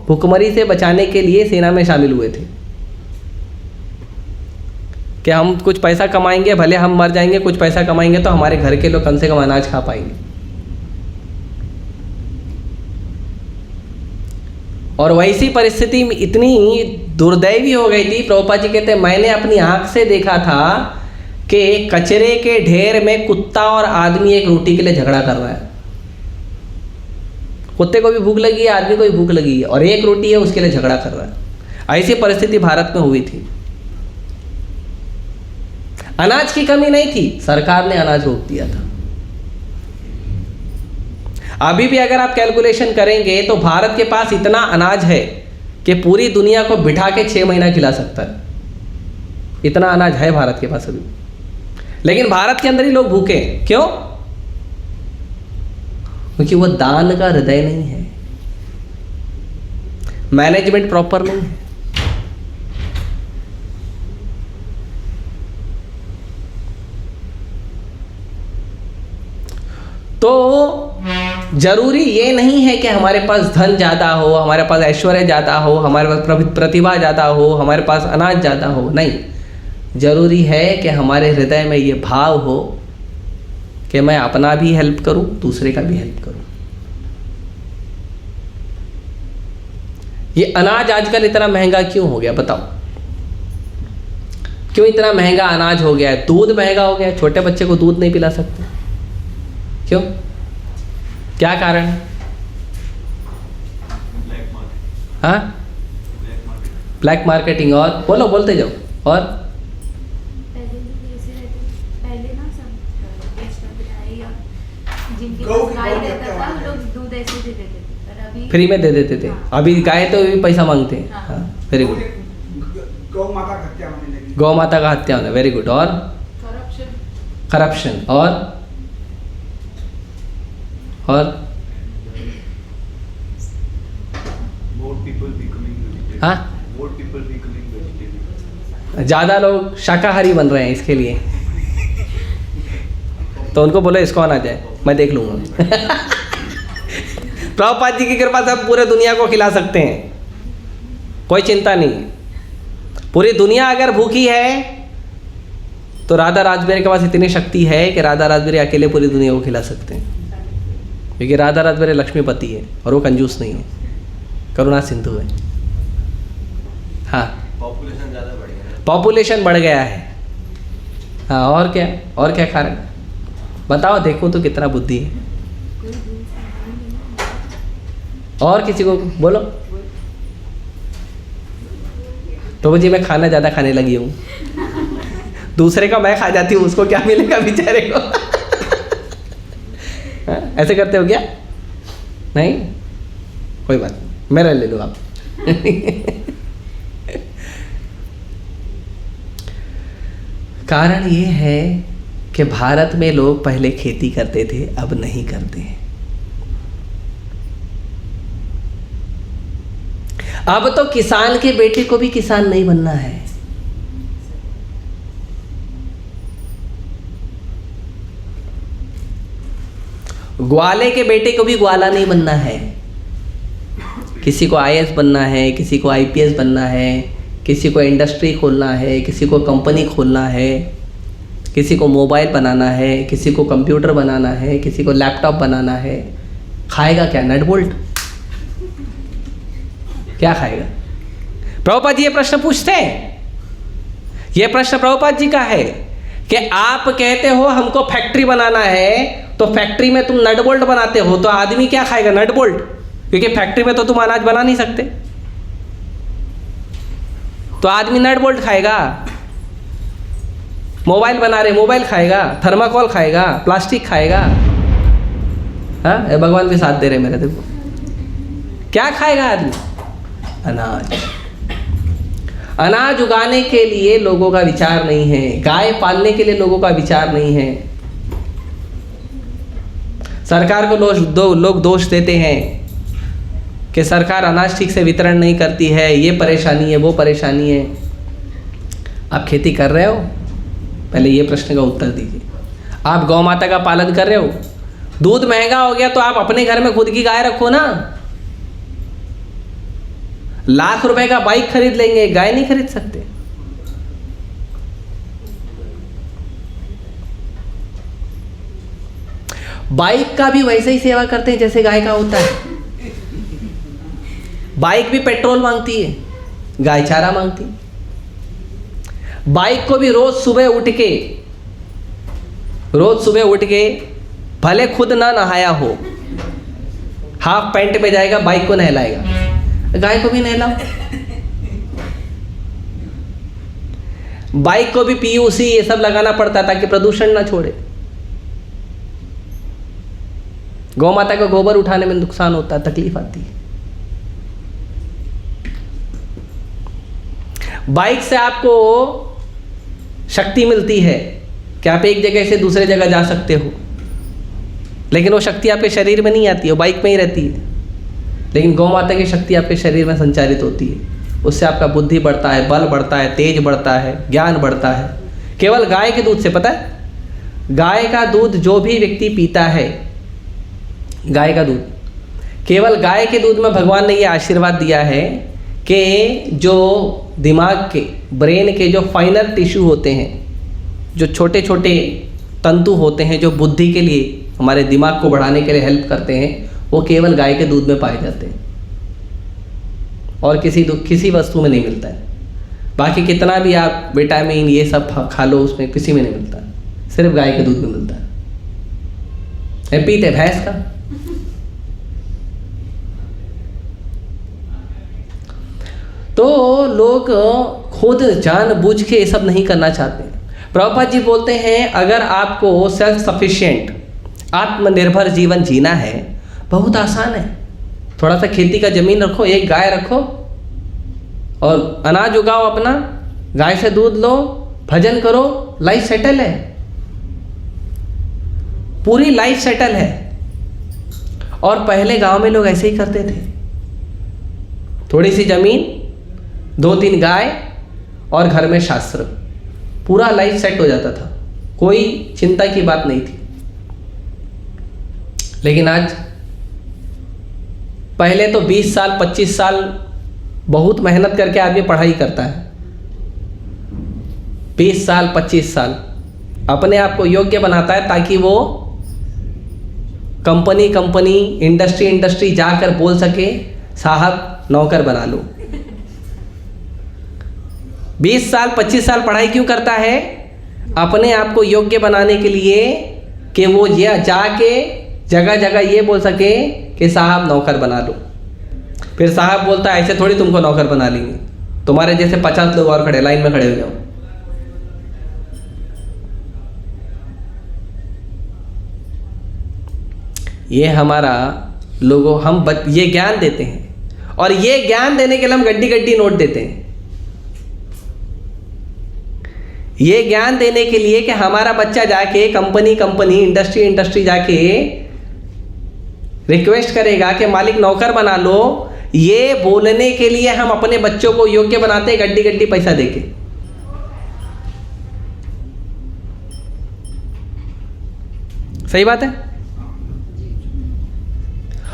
भुखमरी से बचाने के लिए सेना में शामिल हुए थे कि हम कुछ पैसा कमाएंगे, भले हम मर जाएंगे, कुछ पैसा कमाएंगे तो हमारे घर के लोग कम से कम अनाज खा पाएंगे। और वैसी परिस्थिति में इतनी दुर्दैवी हो गई थी, प्रभुपाद जी कहते हैं मैंने अपनी आंख से देखा था कि कचरे के ढेर में कुत्ता और आदमी एक रोटी के लिए झगड़ा कर रहा है। कुत्ते को भी भूख लगी है, आदमी को भी भूख लगी है, और एक रोटी है उसके लिए झगड़ा कर रहा है। ऐसी परिस्थिति भारत में हुई थी। अनाज की कमी नहीं थी, सरकार ने अनाज रोक दिया था। अभी भी अगर आप कैलकुलेशन करेंगे तो भारत के पास इतना अनाज है कि पूरी दुनिया को बिठा के 6 महीना खिला सकता है। इतना अनाज है भारत के पास अभी। लेकिन भारत के अंदर ही लोग भूखे, क्यों? क्योंकि वो दान का हृदय नहीं है, मैनेजमेंट प्रॉपर नहीं है। तो जरूरी ये नहीं है कि हमारे पास धन ज़्यादा हो, हमारे पास ऐश्वर्य ज़्यादा हो, हमारे पास प्रतिभा ज़्यादा हो, हमारे पास अनाज ज़्यादा हो। नहीं, जरूरी है कि हमारे हृदय में ये भाव हो कि मैं अपना भी हेल्प करूं, दूसरे का भी हेल्प करूं। ये अनाज आजकल इतना महंगा क्यों हो गया, बताओ? क्यों इतना महंगा अनाज हो गया है? दूध महंगा हो गया है, छोटे बच्चे को दूध नहीं पिला सकते। क्यों? क्या कारण? हाँ, ब्लैक मार्केटिंग। और बोलो, बोलते जाओ। और पहले ना सब जिनके पास गाय रहता था लोग दूध ऐसे दे देते थे, पर अभी फ्री में दे देते थे। हाँ। अभी गाय तो भी पैसा मांगते हैं। हाँ, वेरी गुड। गौ माता का हत्या होने लगी। गौ माता का हत्या होना, वेरी गुड। और करप्शन। और हाँ, ज़्यादा लोग शाकाहारी बन रहे हैं इसके लिए। तो उनको बोलो इसको आना जाए, मैं देख लूँगा। प्रभुपाद जी की कृपा से हम पूरे दुनिया को खिला सकते हैं, कोई चिंता नहीं। पूरी दुनिया अगर भूखी है तो राधा राजबेरी के पास इतनी शक्ति है कि राधा राजबेरी अकेले पूरी दुनिया को खिला सकते हैं। क्योंकि राधा राजबेरी लक्ष्मीपति है और वो कंजूस नहीं है, करुणा सिंधु है। हाँ, पॉपुलेशन ज़्यादा बढ़ गया। पॉपुलेशन बढ़ गया है। हाँ, और क्या? और क्या कारण बताओ, देखो तो कितना बुद्धि है। और किसी को बोलो। तो जी मैं खाना ज़्यादा खाने लगी हूँ। दूसरे का मैं खा जाती हूँ, उसको क्या मिलेगा बेचारे को? ऐसे करते हो क्या? नहीं, कोई बात नहीं, मेरा ले लो आप। कारण ये है कि भारत में लोग पहले खेती करते थे, अब नहीं करते हैं। अब तो किसान के बेटे को भी किसान नहीं बनना है। ग्वाले के बेटे को भी ग्वाला नहीं बनना है। किसी को आईएएस बनना है, किसी को आईपीएस बनना है, किसी को इंडस्ट्री खोलना है, किसी को कंपनी खोलना है, किसी को मोबाइल बनाना है, किसी को कंप्यूटर बनाना है, किसी को लैपटॉप बनाना है। खाएगा क्या? Nut bolt? क्या खाएगा? प्रभुपाद जी ये प्रश्न पूछते हैं। ये प्रश्न प्रभुपाद जी का है कि आप कहते हो हमको फैक्ट्री बनाना है, तो फैक्ट्री में तुम नट बोल्ट बनाते हो, तो आदमी क्या खाएगा? Nut bolt? क्योंकि फैक्ट्री में तो तुम अनाज बना नहीं सकते, तो आदमी नट बोल्ट खाएगा। मोबाइल बना रहे, मोबाइल खाएगा, थर्माकोल खाएगा, प्लास्टिक खाएगा। हाँ, ये भगवान भी साथ दे रहे मेरे, देखो क्या खाएगा आदमी? अनाज। अनाज उगाने के लिए लोगों का विचार नहीं है, गाय पालने के लिए लोगों का विचार नहीं है। सरकार को लोग दोष देते हैं कि सरकार अनाज ठीक से वितरण नहीं करती है, ये परेशानी है, वो परेशानी है। आप खेती कर रहे हो? पहले ये प्रश्न का उत्तर दीजिए। आप गौ माता का पालन कर रहे हो? दूध महंगा हो गया तो आप अपने घर में खुद की गाय रखो ना। लाख रुपए का बाइक खरीद लेंगे, गाय नहीं खरीद सकते। बाइक का भी वैसे ही सेवा करते हैं जैसे गाय का होता है। बाइक भी पेट्रोल मांगती है, गाय चारा मांगती है। बाइक को भी रोज सुबह उठ के भले खुद ना नहाया हो, हाफ पैंट में जाएगा, बाइक को नहलाएगा। गाय को भी नहलाओ। बाइक को भी पीयूसी ये सब लगाना पड़ता है ताकि प्रदूषण ना छोड़े। गौ माता का गोबर उठाने में नुकसान होता है, तकलीफ आती है। बाइक से आपको शक्ति मिलती है कि आप एक जगह से दूसरे जगह जा सकते हो, लेकिन वो शक्ति आपके शरीर में नहीं आती है, वो बाइक में ही रहती है। लेकिन गौ माता की शक्ति आपके शरीर में संचारित होती है, उससे आपका बुद्धि बढ़ता है, बल बढ़ता है, तेज बढ़ता है, ज्ञान बढ़ता है। केवल गाय के दूध से, पता है, गाय का दूध जो भी व्यक्ति पीता है, गाय का दूध, केवल गाय के दूध में भगवान ने ये आशीर्वाद दिया है कि जो दिमाग के, ब्रेन के जो फाइनर टिश्यू होते हैं, जो छोटे छोटे तंतु होते हैं जो बुद्धि के लिए, हमारे दिमाग को बढ़ाने के लिए हेल्प करते हैं, वो केवल गाय के दूध में पाए जाते हैं और किसी वस्तु में नहीं मिलता है। बाकी कितना भी आप विटामिन ये सब खा लो, उसमें किसी में नहीं मिलता, सिर्फ गाय के दूध में मिलता है। पीते भैंस का। तो लोग खुद जानबूझ के ये सब नहीं करना चाहते। प्रभुपाद जी बोलते हैं अगर आपको सेल्फ सफिशिएंट, आत्मनिर्भर जीवन जीना है, बहुत आसान है। थोड़ा सा खेती का जमीन रखो, एक गाय रखो और अनाज उगाओ अपना, गाय से दूध लो, भजन करो, लाइफ सेटल है, पूरी लाइफ सेटल है। और पहले गांव में लोग ऐसे ही करते थे, थोड़ी सी जमीन, 2-3 गाय और घर में शास्त्र, पूरा लाइफ सेट हो जाता था, कोई चिंता की बात नहीं थी। लेकिन आज पहले तो 20 साल 25 साल बहुत मेहनत करके आदमी पढ़ाई करता है, 20 साल 25 साल अपने आप को योग्य बनाता है ताकि वो कंपनी इंडस्ट्री जाकर बोल सके साहब नौकर बना लो। 20 साल 25 साल पढ़ाई क्यों करता है? अपने आप को योग्य बनाने के लिए कि वो ये जाके जगह जगह ये बोल सके कि साहब नौकर बना लो। फिर साहब बोलता है ऐसे थोड़ी तुमको नौकर बना लेंगे, तुम्हारे जैसे 50 लोग और खड़े, लाइन में खड़े हो जाओ। ये हमारा लोगों, हम ये ज्ञान देते हैं और ये ज्ञान देने के लिए हम गड्डी नोट देते हैं। ये ज्ञान देने के लिए कि हमारा बच्चा जाके कंपनी इंडस्ट्री जाके रिक्वेस्ट करेगा कि मालिक नौकर बना लो, ये बोलने के लिए हम अपने बच्चों को योग्य बनाते हैं गड्डी पैसा देके। सही बात है।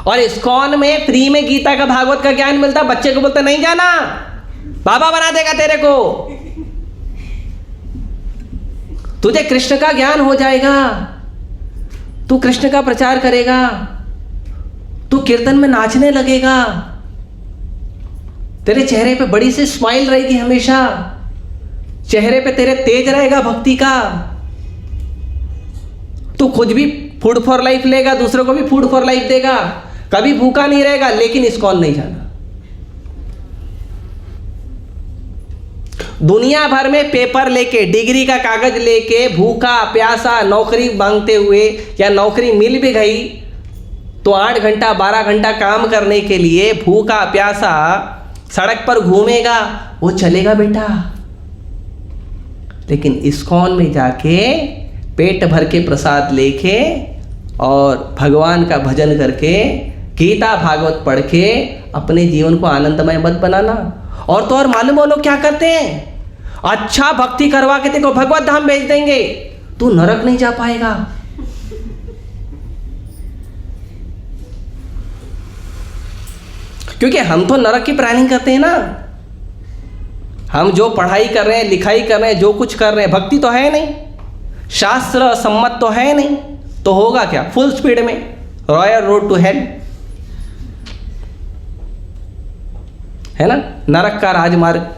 और इस्कॉन में फ्री में गीता का, भागवत का ज्ञान मिलता, बच्चे को बोलते नहीं जाना, बाबा बना देगा तेरे को, तुझे कृष्ण का ज्ञान हो जाएगा, तू कृष्ण का प्रचार करेगा, तू कीर्तन में नाचने लगेगा, तेरे चेहरे पे बड़ी सी स्माइल रहेगी हमेशा, चेहरे पे तेरे तेज रहेगा भक्ति का, तू खुद भी फूड फॉर लाइफ लेगा, दूसरों को भी फूड फॉर लाइफ देगा, कभी भूखा नहीं रहेगा, लेकिन इस्कॉन नहीं जाना। दुनिया भर में पेपर लेके, डिग्री का कागज लेके, भूखा प्यासा नौकरी मांगते हुए, या नौकरी मिल भी गई तो 8 घंटा 12 घंटा काम करने के लिए भूखा प्यासा सड़क पर घूमेगा, वो चलेगा बेटा। लेकिन इस्कॉन में जाके पेट भर के प्रसाद लेके और भगवान का भजन करके, गीता भागवत पढ़ के अपने जीवन को आनंदमय मत बनाना। और तो और मालूम हो लोग क्या करते हैं, अच्छा भक्ति करवा के देखो भगवत धाम भेज देंगे, तू नरक नहीं जा पाएगा। क्योंकि हम तो नरक की प्लानिंग करते हैं ना। हम जो पढ़ाई कर रहे हैं, लिखाई कर रहे हैं, जो कुछ कर रहे हैं, भक्ति तो है नहीं, शास्त्र सम्मत तो है नहीं, तो होगा क्या? फुल स्पीड में रॉयल रोड टू हेल, है ना, नरक का राजमार्ग।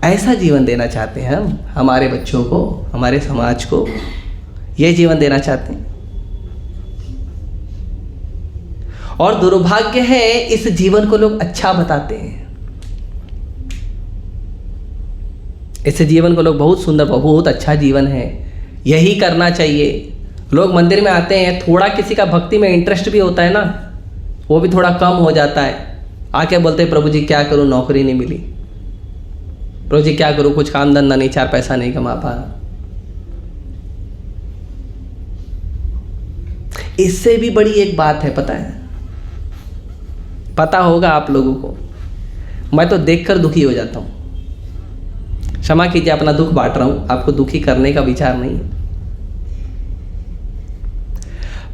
ऐसा जीवन देना चाहते हैं हम हमारे बच्चों को, हमारे समाज को, यह जीवन देना चाहते हैं। और दुर्भाग्य है, इस जीवन को लोग अच्छा बताते हैं, इस जीवन को लोग बहुत सुंदर, बहुत अच्छा जीवन है, यही करना चाहिए। लोग मंदिर में आते हैं, थोड़ा किसी का भक्ति में इंटरेस्ट भी होता है ना, वो भी थोड़ा कम हो जाता है, आके बोलते हैं प्रभु जी क्या करूं, नौकरी नहीं मिली, प्रभु जी क्या करूं, कुछ काम धंधा नहीं, 4 पैसा नहीं कमा पा रहा। इससे भी बड़ी एक बात है, पता है, पता होगा आप लोगों को, मैं तो देखकर दुखी हो जाता हूं। क्षमा कीजिए, अपना दुख बांट रहा हूं, आपको दुखी करने का विचार नहीं है।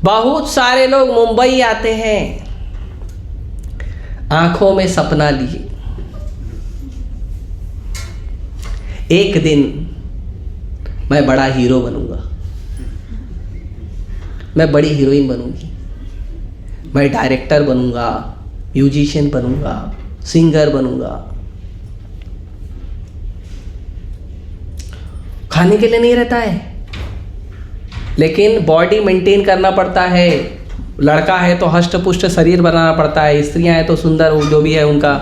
बहुत सारे लोग मुंबई आते हैं आंखों में सपना लिए, एक दिन मैं बड़ा हीरो बनूंगा, मैं बड़ी हीरोइन बनूंगी, मैं डायरेक्टर बनूंगा, म्यूजिशियन बनूंगा, सिंगर बनूंगा। खाने के लिए नहीं रहता है, लेकिन बॉडी मेंटेन करना पड़ता है। लड़का है तो हष्ट पुष्ट शरीर बनाना पड़ता है, स्त्रियां हैं तो सुंदर जो भी है उनका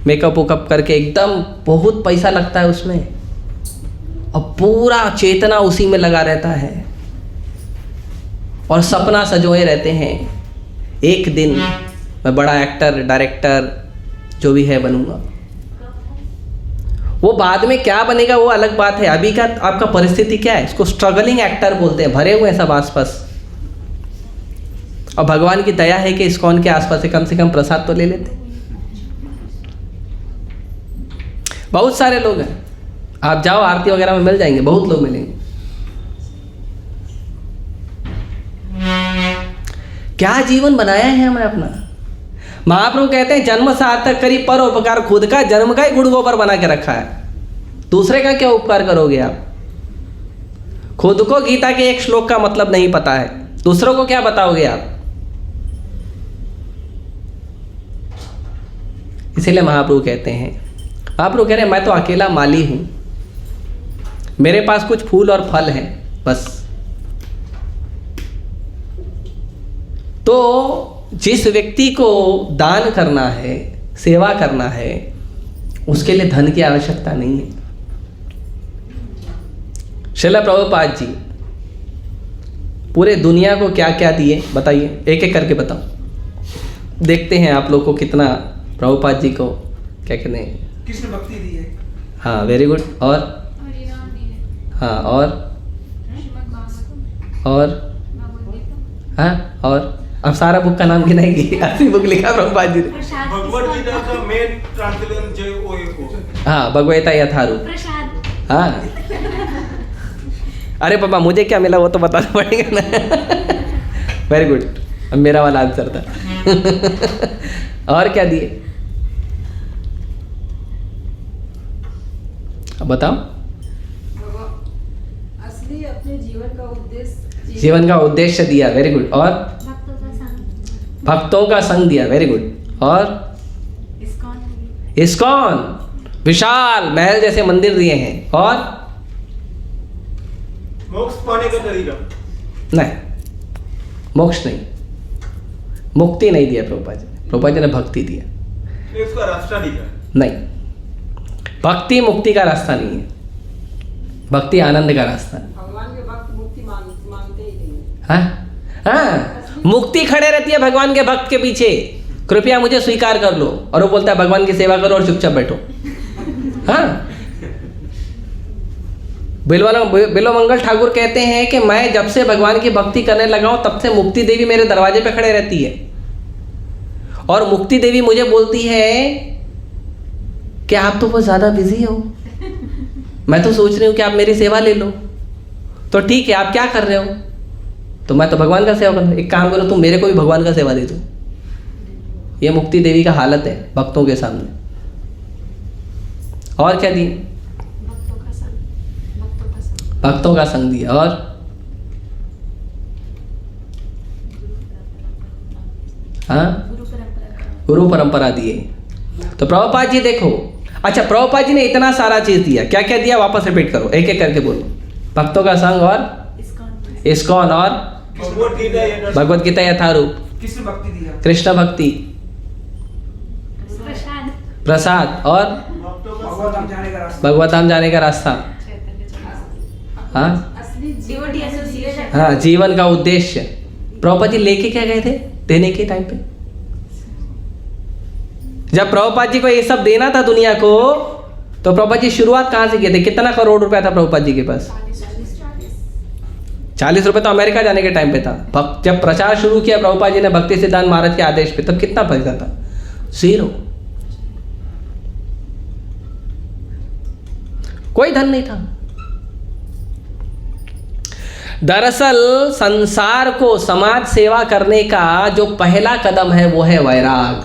मेकअप वेकअप करके एकदम बहुत पैसा लगता है उसमें, और पूरा चेतना उसी में लगा रहता है, और सपना सजोए रहते हैं एक दिन मैं बड़ा एक्टर डायरेक्टर जो भी है बनूंगा। वो बाद में क्या बनेगा वो अलग बात है, अभी का आपका परिस्थिति क्या है, इसको स्ट्रगलिंग एक्टर बोलते हैं, भरे हुए हैं सब आसपास। और भगवान की दया है कि इस्कॉन के आसपास से कम प्रसाद तो ले लेते। बहुत सारे लोग हैं, आप जाओ आरती वगैरह में मिल जाएंगे, बहुत लोग मिलेंगे। क्या जीवन बनाया है हमने अपना। महाप्रभु कहते हैं जन्म सार्थक करी पर उपकार, खुद का जन्म का ही गुड़ गोबर बना के रखा है, दूसरे का क्या उपकार करोगे आप। खुद को गीता के एक श्लोक का मतलब नहीं पता है, दूसरों को क्या बताओगे आप। इसीलिए महाप्रभु कहते हैं, महाप्रभु कह रहे हैं मैं तो अकेला माली हूं, मेरे पास कुछ फूल और फल हैं बस। तो जिस व्यक्ति को दान करना है, सेवा करना है, उसके लिए धन की आवश्यकता नहीं है। श्रील प्रभुपाद जी पूरे दुनिया को क्या क्या दिए बताइए, एक एक करके बताओ, देखते हैं आप लोग को कितना प्रभुपाद जी को क्या कहते हैं, कृष्ण भक्ति दी है। हाँ वेरी गुड। और हाँ और हाँ और अब सारा बुक का नाम गिनाएंगे, ऐसी बुक लिखा प्रभुपाद जी ने। भगवद गीता का मेन ट्रांसलेशन जो वो एक हो। हाँ भगवता यथारूप। प्रसाद। हाँ अरे पापा मुझे क्या मिला वो तो बताना पड़ेगा ना। वेरी गुड, अब मेरा वाला आंसर था। और क्या दिए अब बताओ। असली अपने जीवन का उद्देश्य दिया, वेरी गुड। और भक्तों का संग दिया, वेरी गुड। और इस्कॉन विशाल महल जैसे मंदिर दिए हैं। और मोक्ष पाने का तरीका। नहीं, मोक्ष नहीं, मुक्ति नहीं दिया प्रभुपाद जी ने। प्रभुपाद जी ने भक्ति दिया। ये उसका रास्ता दिखा। नहीं, भक्ति मुक्ति का रास्ता नहीं है, भक्ति आनंद का रास्ता है। भगवान के भक्त मुक्ति मांगते ही नहीं। हाँ हाँ, मुक्ति खड़े रहती है भगवान के भक्त के पीछे, कृपया मुझे स्वीकार कर लो, और वो बोलता है भगवान की सेवा करो और चुपचाप बैठो। हाँ, बिल्वमंगल ठाकुर कहते हैं कि मैं जब से भगवान की भक्ति करने लगा हूं तब से मुक्ति देवी मेरे दरवाजे पे खड़े रहती है, और मुक्ति देवी मुझे बोलती है कि आप तो बहुत ज़्यादा बिजी हो, मैं तो सोच रही हूँ कि आप मेरी सेवा ले लो। तो ठीक है, आप क्या कर रहे हो? तो मैं तो भगवान का सेवा कर रहा हूँ। एक काम करो, तुम मेरे को भी भगवान का सेवा दे दो। ये मुक्ति देवी का हालत है भक्तों के सामने। और क्या दिए? भक्तों का संग, भक्तों का संग, भक्तों का संग दिया, और हाँ, गुरु परंपरा दिए। तो प्रभुपाद जी देखो, अच्छा प्रभुपाद जी ने इतना सारा चीज दिया, क्या क्या दिया वापस रिपीट करो, एक एक करके बोलो। भक्तों का संग, और इस्कॉन, और भगवत गीता यथारूप, कृष्ण भक्ति दिया, कृष्ण भक्ति, प्रसाद, प्रसाद, और भगवत धाम जाने का रास्ता, भगवत धाम जाने का रास्ता। हाँ असली डिवोटी एसोसिएशन। हाँ, जीवन का उद्देश्य। प्रभुपाद जी लेके क्या गए थे देने के टाइम पे? जब प्रभुपाद जी को ये सब देना था दुनिया को, तो प्रभुपाद जी शुरुआत कहाँ से किए थे? कितना करोड़ रुपया था प्रभुपाद जी के पास? 40 रुपए तो अमेरिका जाने के टाइम पे था। जब प्रचार शुरू किया प्रभुपाद जी ने भक्ति सिद्धांत महाराज के आदेश पे, तब कितना पैसा था? 0। कोई धन नहीं था। दरअसल संसार को समाज सेवा करने का जो पहला कदम है वो है वैराग।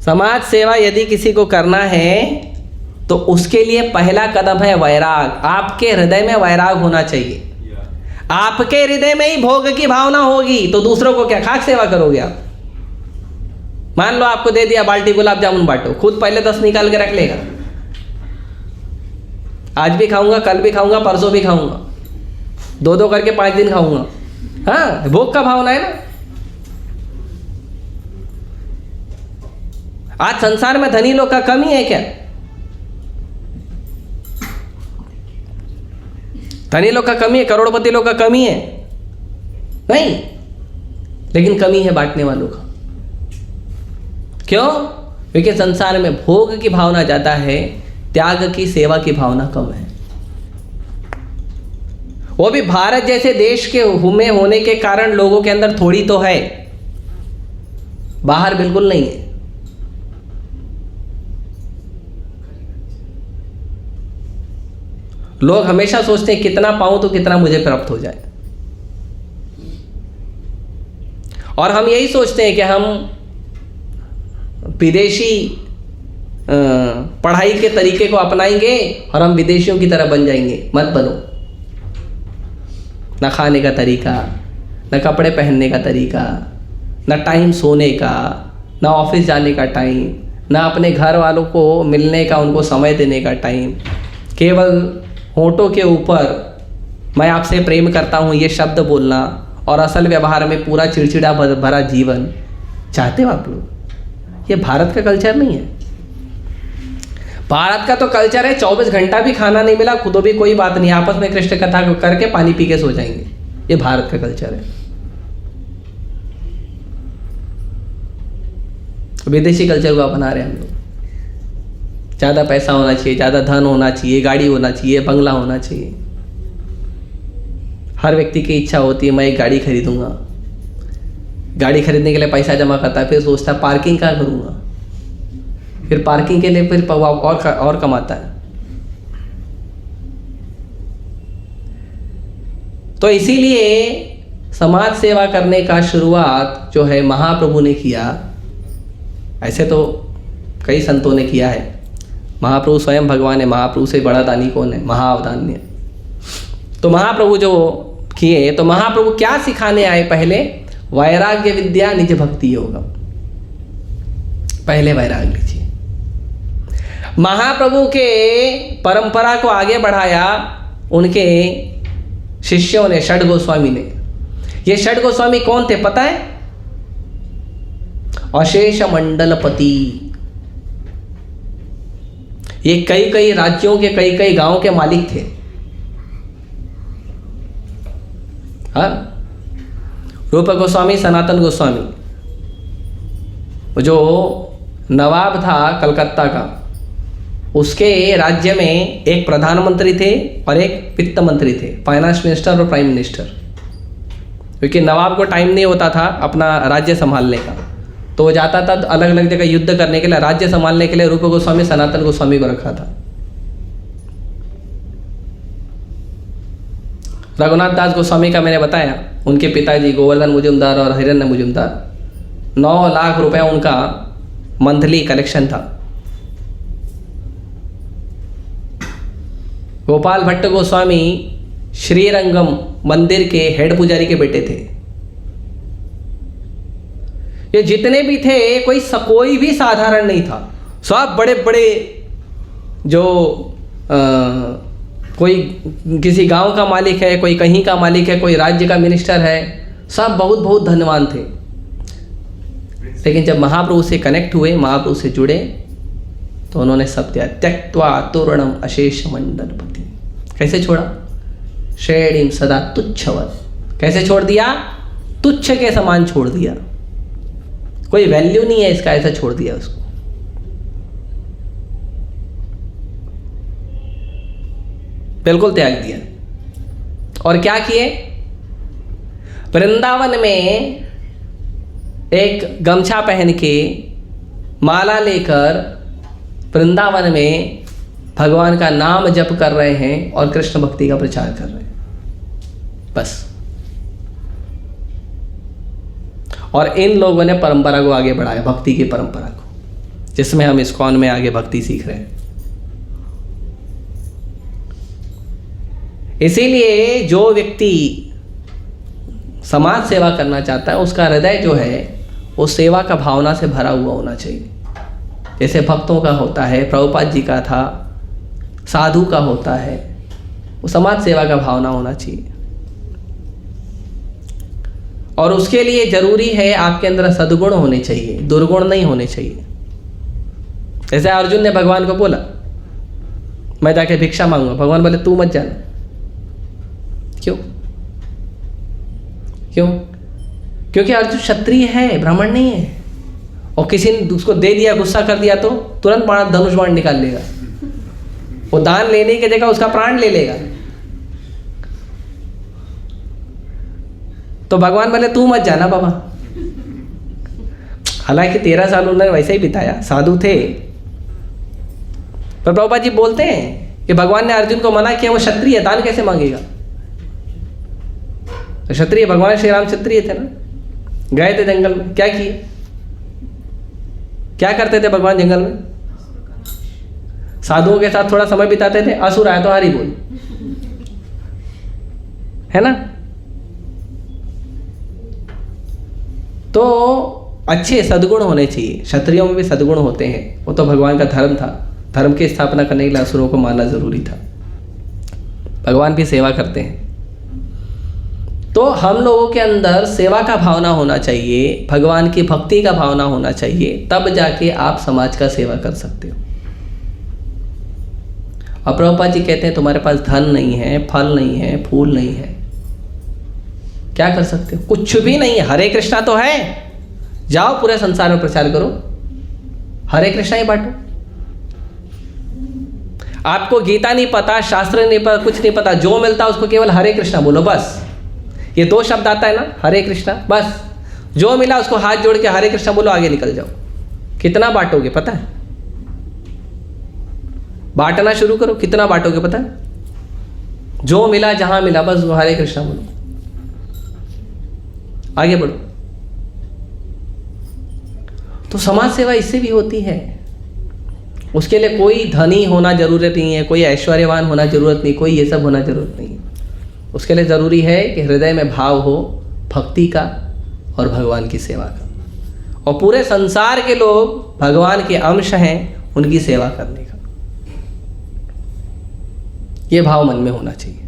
समाज सेवा यदि किसी को करना है तो उसके लिए पहला कदम है वैराग। आपके हृदय में वैराग होना चाहिए। आपके हृदय में ही भोग की भावना होगी तो दूसरों को क्या खाक सेवा करोगे आप? मान लो आपको दे दिया बाल्टी गुलाब जामुन बांटो, खुद पहले 10 निकाल के रख लेगा। आज भी खाऊंगा, कल भी खाऊंगा, परसों भी खाऊंगा, 2-2 करके 5 दिन खाऊंगा। हाँ, भोग का भावना है ना। आज संसार में धनी लोग का कमी है क्या? धनी लोग का कमी है, करोड़पति लोग का कमी है? नहीं, लेकिन कमी है बांटने वालों का। क्यों? क्योंकि संसार में भोग की भावना ज्यादा है, त्याग की सेवा की भावना कम है। वो भी भारत जैसे देश के में होने के कारण लोगों के अंदर थोड़ी तो है, बाहर बिल्कुल नहीं है। लोग हमेशा सोचते हैं कितना पाऊं तो कितना मुझे प्राप्त हो जाए, और हम यही सोचते हैं कि हम विदेशी पढ़ाई के तरीके को अपनाएंगे और हम विदेशियों की तरह बन जाएंगे। मत बनो। न खाने का तरीका, न कपड़े पहनने का तरीका, न टाइम सोने का, न ऑफिस जाने का टाइम, न अपने घर वालों को मिलने का, उनको समय देने का टाइम। केवल होठों के ऊपर मैं आपसे प्रेम करता हूँ ये शब्द बोलना, और असल व्यवहार में पूरा चिड़चिड़ा भरा जीवन चाहते हो आप लोग। ये भारत का कल्चर नहीं है। भारत का तो कल्चर है 24 घंटा भी खाना नहीं मिला खुद भी कोई बात नहीं, आपस में कृष्ण कथा करके पानी पी के सो जाएंगे। ये भारत का कल्चर है। विदेशी कल्चर को अपना रहे हैं हम लोग। ज़्यादा पैसा होना चाहिए, ज़्यादा धन होना चाहिए, गाड़ी होना चाहिए, बंगला होना चाहिए। हर व्यक्ति की इच्छा होती है मैं एक गाड़ी खरीदूंगा। गाड़ी खरीदने के लिए पैसा जमा करता है, फिर सोचता है पार्किंग कहाँ करूँगा, फिर पार्किंग के लिए फिर और कमाता है। तो इसीलिए समाज सेवा करने का शुरुआत जो है महाप्रभु ने किया। ऐसे तो कई संतों ने किया है, महाप्रभु स्वयं भगवान है। महाप्रभु से बड़ा दानी कौन है? महाअवदान्य। तो महाप्रभु जो किए, तो महाप्रभु क्या सिखाने आए? पहले वैराग्य विद्या निज भक्ति योग। पहले वैराग लीजिए। महाप्रभु के परंपरा को आगे बढ़ाया उनके शिष्यों ने, षड गोस्वामी ने। ये षड गोस्वामी कौन थे पता है? अशेष मंडलपति। ये कई कई राज्यों के, कई कई गांवों के मालिक थे। हाँ, रूप गोस्वामी, सनातन गोस्वामी, जो नवाब था कलकत्ता का, उसके राज्य में एक प्रधानमंत्री थे और एक वित्त मंत्री थे, फाइनेंस मिनिस्टर और प्राइम मिनिस्टर। क्योंकि नवाब को टाइम नहीं होता था अपना राज्य संभालने का, तो वो जाता था अलग अलग जगह युद्ध करने के लिए। राज्य संभालने के लिए रूप गोस्वामी, सनातन गोस्वामी को रखा था। रघुनाथ दास गोस्वामी का मैंने बताया, उनके पिताजी गोवर्धन मुजुमदार और हिरण्य मुजुमदार, 9 लाख रुपए उनका मंथली कलेक्शन था। गोपाल भट्ट गोस्वामी श्रीरंगम मंदिर के हेड पुजारी के बेटे थे। ये जितने भी थे कोई भी साधारण नहीं था। सब बड़े बड़े, जो कोई किसी गांव का मालिक है, कोई कहीं का मालिक है, कोई राज्य का मिनिस्टर है, सब बहुत बहुत धनवान थे। लेकिन जब महाप्रभु से कनेक्ट हुए, महाप्रभु से जुड़े, तो उन्होंने सब दिया। त्यक्त्वा तोरणम अशेष मंडलपति। कैसे छोड़ा? श्रेणीम सदा तुच्छवत। कैसे छोड़ दिया? तुच्छ के समान छोड़ दिया। कोई वैल्यू नहीं है इसका, ऐसा छोड़ दिया उसको। बिल्कुल त्याग दिया। और क्या किए? वृंदावन में एक गमछा पहन के, माला लेकर वृंदावन में भगवान का नाम जप कर रहे हैं और कृष्ण भक्ति का प्रचार कर रहे हैं, बस। और इन लोगों ने परंपरा को आगे बढ़ाया, भक्ति की परंपरा को, जिसमें हम इस्कॉन में आगे भक्ति सीख रहे हैं। इसीलिए जो व्यक्ति समाज सेवा करना चाहता है, उसका हृदय जो है वो सेवा का भावना से भरा हुआ होना चाहिए। जैसे भक्तों का होता है, प्रभुपाद जी का था, साधु का होता है, वो समाज सेवा का भावना होना चाहिए। और उसके लिए जरूरी है आपके अंदर सद्गुण होने चाहिए, दुर्गुण नहीं होने चाहिए। जैसे अर्जुन ने भगवान को बोला, मैं जाके भिक्षा मांगूंगा। भगवान बोले तू मत जाना। क्यों? क्यों? क्योंकि अर्जुन क्षत्रिय है, ब्राह्मण नहीं है। और किसी ने उसको दे दिया, गुस्सा कर दिया, तो तुरंत बाण, धनुष बाण निकाल लेगा। वो दान लेने की जगह उसका प्राण ले लेगा। तो भगवान बोले तू मत जाना बाबा। हालांकि 13 साल उन्होंने वैसे ही बिताया, साधु थे। पर प्रभुपाद जी बोलते हैं कि भगवान ने अर्जुन को मना किया, वो क्षत्रिय, दान कैसे मांगेगा? तो क्षत्रिय, भगवान श्री राम क्षत्रिय थे ना। गए थे जंगल में, क्या किए? क्या करते थे भगवान जंगल में? साधुओं के साथ थोड़ा समय बिताते थे। असुर आया तो हरि बोल, है ना। तो अच्छे सद्गुण होने चाहिए। क्षत्रियों में भी सद्गुण होते हैं, वो तो भगवान का धर्म था। धर्म की स्थापना करने के लिए असुरों को मारना जरूरी था। भगवान भी सेवा करते हैं। तो हम लोगों के अंदर सेवा का भावना होना चाहिए, भगवान की भक्ति का भावना होना चाहिए, तब जाके आप समाज का सेवा कर सकते हो। और प्रभुपाद जी कहते हैं तुम्हारे पास धन नहीं है, फल नहीं है, फूल नहीं है, क्या कर सकते हो? कुछ भी नहीं है। हरे कृष्णा तो है, जाओ पूरे संसार में प्रचार करो, हरे कृष्णा ही बांटो। आपको गीता नहीं पता, शास्त्र नहीं पता, कुछ नहीं पता, जो मिलता उसको केवल हरे कृष्णा बोलो, बस। ये 2 शब्द आता है ना, हरे कृष्णा, बस। जो मिला उसको हाथ जोड़ के हरे कृष्णा बोलो, आगे निकल जाओ। कितना बांटोगे पता है? बांटना शुरू करो, कितना बांटोगे पता है? जो मिला, जहां मिला, बस वो हरे कृष्णा बोलो, आगे बढ़ो। तो समाज सेवा इससे भी होती है। उसके लिए कोई धनी होना जरूरत नहीं है, कोई ऐश्वर्यवान होना जरूरत नहीं, कोई ये सब होना जरूरत नहीं है। उसके लिए ज़रूरी है कि हृदय में भाव हो भक्ति का और भगवान की सेवा का। और पूरे संसार के लोग भगवान के अंश हैं, उनकी सेवा करने का। ये भाव मन में होना चाहिए।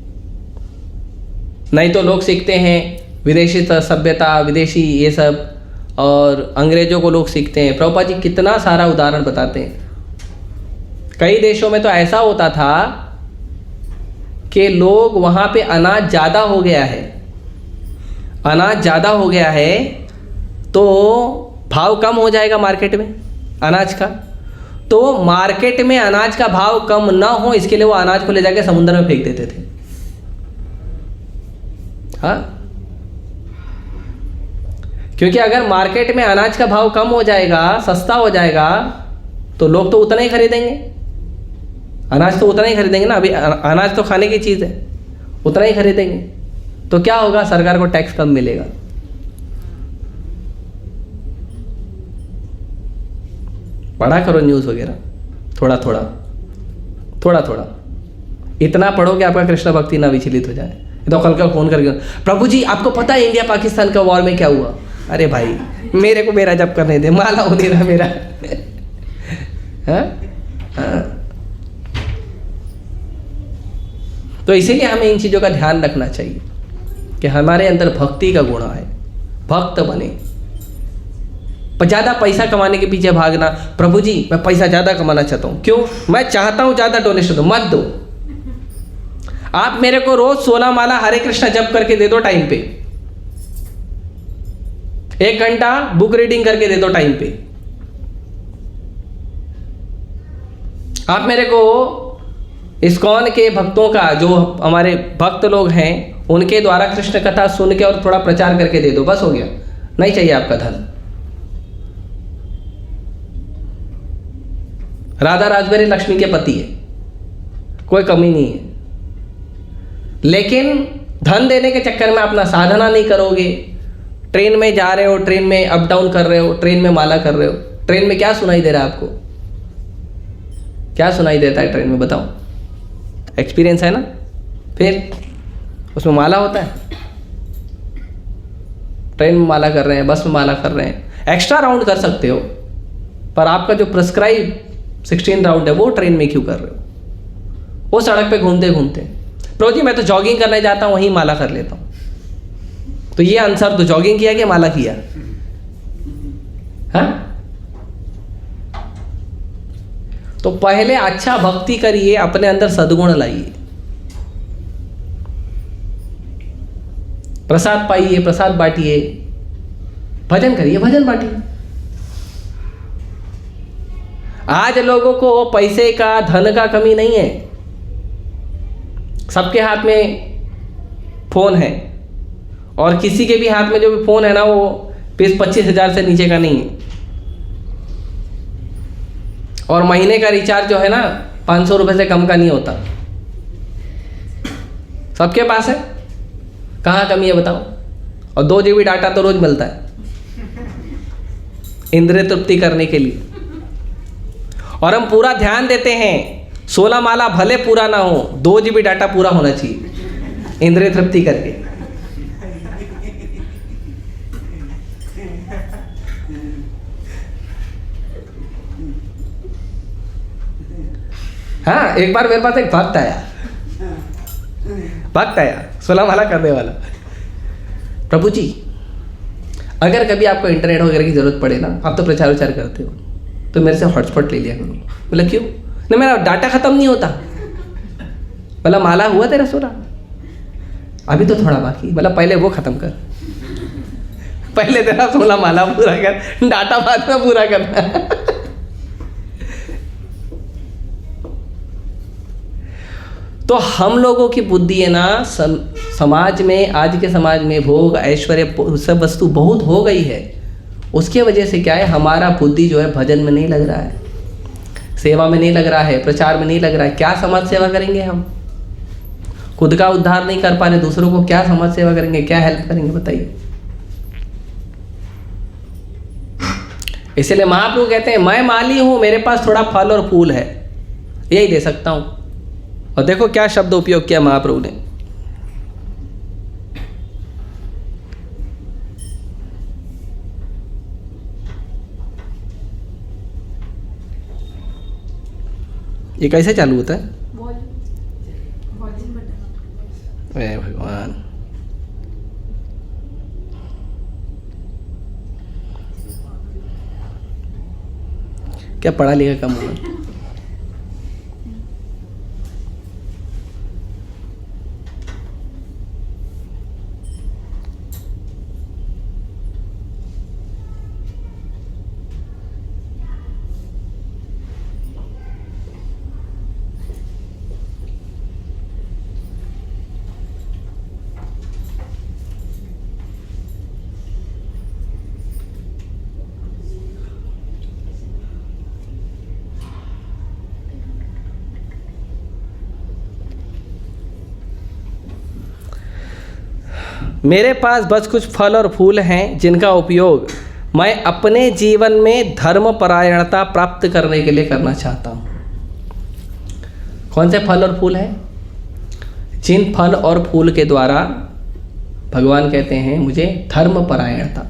नहीं तो लोग सीखते हैं विदेशी सभ्यता, विदेशी ये सब, और अंग्रेजों को लोग सीखते हैं। प्रभुपाद जी कितना सारा उदाहरण बताते हैं। कई देशों में तो ऐसा होता था कि लोग वहाँ पे अनाज ज़्यादा हो गया है, अनाज ज़्यादा हो गया है तो भाव कम हो जाएगा मार्केट में अनाज का, तो मार्केट में अनाज का भाव कम ना हो इसके लिए वो अनाज को ले जाके समुद्र में फेंक देते थे। हाँ, क्योंकि अगर मार्केट में अनाज का भाव कम हो जाएगा, सस्ता हो जाएगा, तो लोग तो उतना ही खरीदेंगे, अनाज तो उतना ही खरीदेंगे ना। अभी अनाज तो खाने की चीज़ है, उतना ही खरीदेंगे, तो क्या होगा, सरकार को टैक्स कम मिलेगा। पढ़ा करो न्यूज़ वगैरह, थोड़ा थोड़ा थोड़ा थोड़ा, इतना पढ़ो कि आपका कृष्ण भक्ति ना विचलित हो जाए। तो कल का फ़ोन करके, प्रभु जी आपको पता है इंडिया पाकिस्तान का वॉर में क्या हुआ? अरे भाई मेरे को मेरा जब करने दे, माला हो नहीं रहा मेरा। हाँ? तो इसीलिए हमें इन चीज़ों का ध्यान रखना चाहिए कि हमारे अंदर भक्ति का गुण है, भक्त बने। ज़्यादा पैसा कमाने के पीछे भागना, प्रभु जी मैं पैसा ज़्यादा कमाना चाहता हूँ, क्यों? मैं चाहता हूँ ज़्यादा डोनेशन दो, मत दो। आप मेरे को रोज 16 माला हरे कृष्णा जप करके दे दो टाइम पे, 1 घंटा बुक रीडिंग करके दे दो टाइम पे। आप मेरे को इस्कॉन के भक्तों का, जो हमारे भक्त लोग हैं, उनके द्वारा कृष्ण कथा सुन के और थोड़ा प्रचार करके दे दो, बस हो गया। नहीं चाहिए आपका धन। राधा राजबेरी लक्ष्मी के पति है, कोई कमी नहीं है, लेकिन धन देने के चक्कर में अपना साधना नहीं करोगे। ट्रेन में जा रहे हो, ट्रेन में अप डाउन कर रहे हो, ट्रेन में माला कर रहे हो, ट्रेन में क्या सुनाई दे रहा है आपको? क्या सुनाई देता है ट्रेन में, बताओ? एक्सपीरियंस है ना? फिर उसमें माला होता है, ट्रेन में माला कर रहे हैं, बस में माला कर रहे हैं, एक्स्ट्रा राउंड कर सकते हो, पर आपका जो प्रिस्क्राइब 16 राउंड है वो ट्रेन में क्यों कर रहे हो? वो सड़क पे घूमते घूमते, प्रभु जी मैं तो जॉगिंग करने जाता हूँ, वहीं माला कर लेता हूँ। तो ये आंसर, तो जॉगिंग किया कि माला किया? हाँ? तो पहले अच्छा भक्ति करिए, अपने अंदर सद्गुण लाइए, प्रसाद पाइए, प्रसाद बांटिए, भजन करिए, भजन बांटिए। आज लोगों को पैसे का, धन का कमी नहीं है, सबके हाथ में फोन है, और किसी के भी हाथ में जो भी फोन है ना, वो 20-25 हज़ार से नीचे का नहीं है, और महीने का रिचार्ज जो है ना 500 रुपये से कम का नहीं होता। सबके पास है, कहाँ कमी है बताओ? और 2 GB डाटा तो रोज मिलता है इंद्रिय तृप्ति करने के लिए, और हम पूरा ध्यान देते हैं 16 माला भले पूरा ना हो, 2 GB डाटा पूरा होना चाहिए इंद्रिय तृप्ति करके। हाँ, एक बार मेरे पास एक भक्त आया 16 माला करने वाला। प्रभु जी अगर कभी आपको इंटरनेट वगैरह की जरूरत पड़े ना, आप तो प्रचार विचार करते हो, तो मेरे से हॉटस्पॉट ले लिया करो। बोला क्यों? नहीं मेरा डाटा खत्म नहीं होता। बोला माला हुआ तेरा 16? अभी तो थोड़ा बाकी। बोला पहले वो खत्म कर, पहले तेरा 16 माला पूरा कर, डाटा बाद में पूरा करना। तो हम लोगों की बुद्धि है ना, समाज में, आज के समाज में भोग ऐश्वर्य सब वस्तु बहुत हो गई है। उसके वजह से क्या है, हमारा बुद्धि जो है भजन में नहीं लग रहा है, सेवा में नहीं लग रहा है, प्रचार में नहीं लग रहा है। क्या समाज सेवा करेंगे हम? खुद का उद्धार नहीं कर पा रहे, दूसरों को क्या समाज सेवा करेंगे, क्या हेल्प करेंगे बताइए? इसलिए महाप्रभु कहते हैं मैं माली हूं, मेरे पास थोड़ा फल और फूल है, यही दे सकता हूं। और देखो क्या शब्द उपयोग किया महाप्रभु ने। ये कैसे चालू होता है? हे भगवान। क्या पढ़ा लिखा कम हुआ? मेरे पास बस कुछ फल और फूल हैं जिनका उपयोग मैं अपने जीवन में धर्मपरायणता प्राप्त करने के लिए करना चाहता हूँ। कौन से फल और फूल हैं? जिन फल और फूल के द्वारा भगवान कहते हैं मुझे धर्मपरायणता,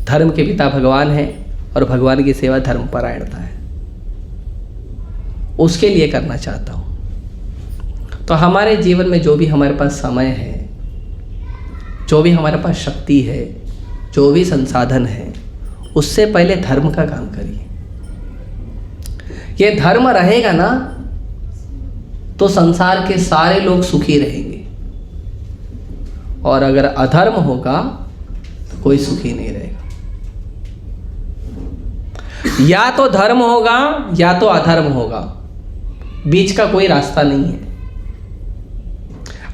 धर्म के पिता भगवान हैं और भगवान की सेवा धर्मपरायणता है, उसके लिए करना चाहता हूँ। तो हमारे जीवन में जो भी हमारे पास समय है, जो भी हमारे पास शक्ति है, जो भी संसाधन है, उससे पहले धर्म का काम करिए। ये धर्म रहेगा ना तो संसार के सारे लोग सुखी रहेंगे, और अगर अधर्म होगा तो कोई सुखी नहीं रहेगा। या तो धर्म होगा या तो अधर्म होगा, बीच का कोई रास्ता नहीं है।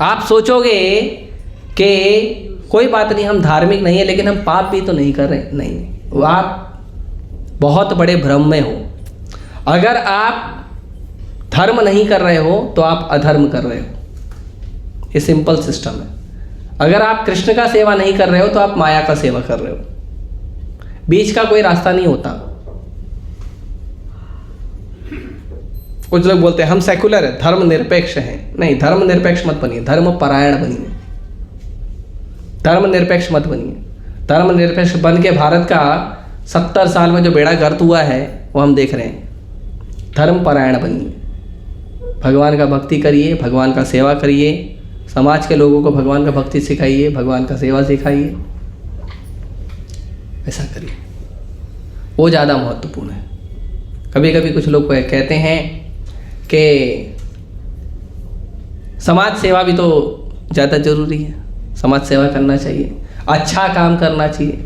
आप सोचोगे कि कोई बात नहीं, हम धार्मिक नहीं है लेकिन हम पाप भी तो नहीं कर रहे, नहीं, आप बहुत बड़े भ्रम में हो। अगर आप धर्म नहीं कर रहे हो तो आप अधर्म कर रहे हो। ये सिंपल सिस्टम है। अगर आप कृष्ण का सेवा नहीं कर रहे हो तो आप माया का सेवा कर रहे हो। बीच का कोई रास्ता नहीं होता। कुछ लोग बोलते हैं हम सेकुलर है, धर्म निरपेक्ष हैं। नहीं, धर्म निरपेक्ष मत बनिए, धर्म परायण बनिए। धर्म निरपेक्ष मत बनिए। धर्म निरपेक्ष बन के भारत का 70 साल में जो बेड़ा गर्क हुआ है वो हम देख रहे हैं। धर्म परायण बनिए, भगवान का भक्ति करिए, भगवान का सेवा करिए, समाज के लोगों को भगवान का भक्ति सिखाइए, भगवान का सेवा सिखाइए, ऐसा करिए, वो ज़्यादा महत्वपूर्ण है। कभी कभी कुछ लोग कहते हैं कि समाज सेवा भी तो ज़्यादा ज़रूरी है, समाज सेवा करना चाहिए, अच्छा काम करना चाहिए,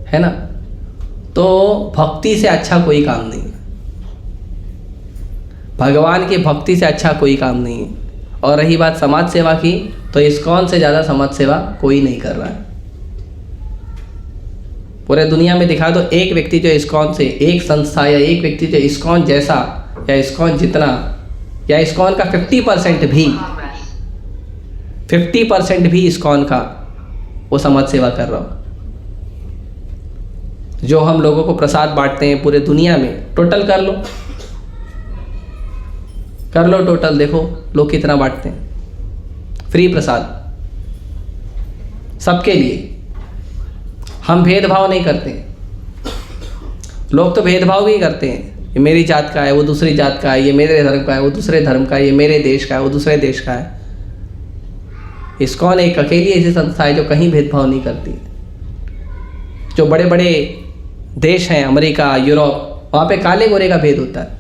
है ना। तो भक्ति से अच्छा कोई काम नहीं है, भगवान की भक्ति से अच्छा कोई काम नहीं है। और रही बात समाज सेवा की, तो इस्कॉन से ज़्यादा समाज सेवा कोई नहीं कर रहा है। पूरे दुनिया में दिखा दो एक व्यक्ति जो इस्कॉन से, एक संस्था या एक व्यक्ति जो इस्कॉन जैसा या इस्कॉन जितना या इस्कॉन का 50% भी इस्कॉन का वो समाज सेवा कर रहा हो। जो हम लोगों को प्रसाद बांटते हैं पूरे दुनिया में, टोटल कर लो टोटल, देखो लोग कितना बांटते हैं फ्री प्रसाद सबके लिए। हम भेदभाव नहीं करते, लोग तो भेदभाव भी करते हैं। ये मेरी जात का है, वो दूसरी जात का है, ये मेरे धर्म का है, वो दूसरे धर्म का है, ये मेरे देश का है, वो दूसरे देश का है। इस्कॉन एक अकेली ऐसी संस्था है जो कहीं भेदभाव नहीं करती। जो बड़े बड़े देश हैं, अमेरिका, यूरोप, वहाँ पे काले गोरे का भेद होता है।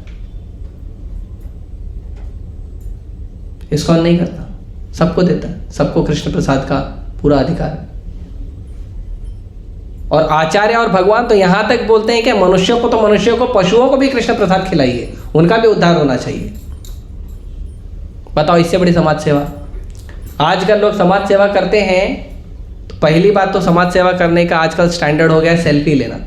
इस्कॉन नहीं करता, सबको देता है, सबको कृष्ण प्रसाद का पूरा अधिकार है। और आचार्य और भगवान तो यहाँ तक बोलते हैं कि मनुष्यों को तो मनुष्यों को, पशुओं को भी कृष्ण प्रसाद खिलाइए, उनका भी उद्धार होना चाहिए। बताओ इससे बड़ी समाज सेवा। आजकल लोग समाज सेवा करते हैं तो पहली बात तो समाज सेवा करने का आजकल स्टैंडर्ड हो गया है सेल्फी लेना।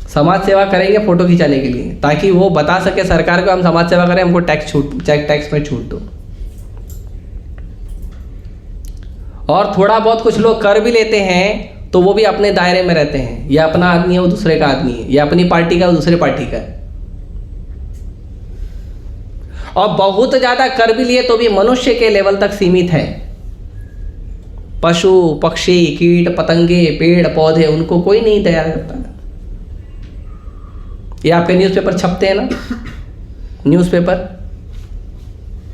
समाज सेवा करेंगे फोटो खिंचाने के लिए, ताकि वो बता सके सरकार को हम समाज सेवा करें, हमको टैक्स में छूट दो। और थोड़ा बहुत कुछ लोग कर भी लेते हैं तो वो भी अपने दायरे में रहते हैं। ये अपना आदमी है, वो दूसरे का आदमी है, ये अपनी पार्टी का, वो दूसरे पार्टी का है। और बहुत ज़्यादा कर भी लिए तो भी मनुष्य के लेवल तक सीमित है। पशु पक्षी, कीट पतंगे, पेड़ पौधे, उनको कोई नहीं दया करता। ये आपके न्यूज़पेपर छपते हैं ना, न्यूज़पेपर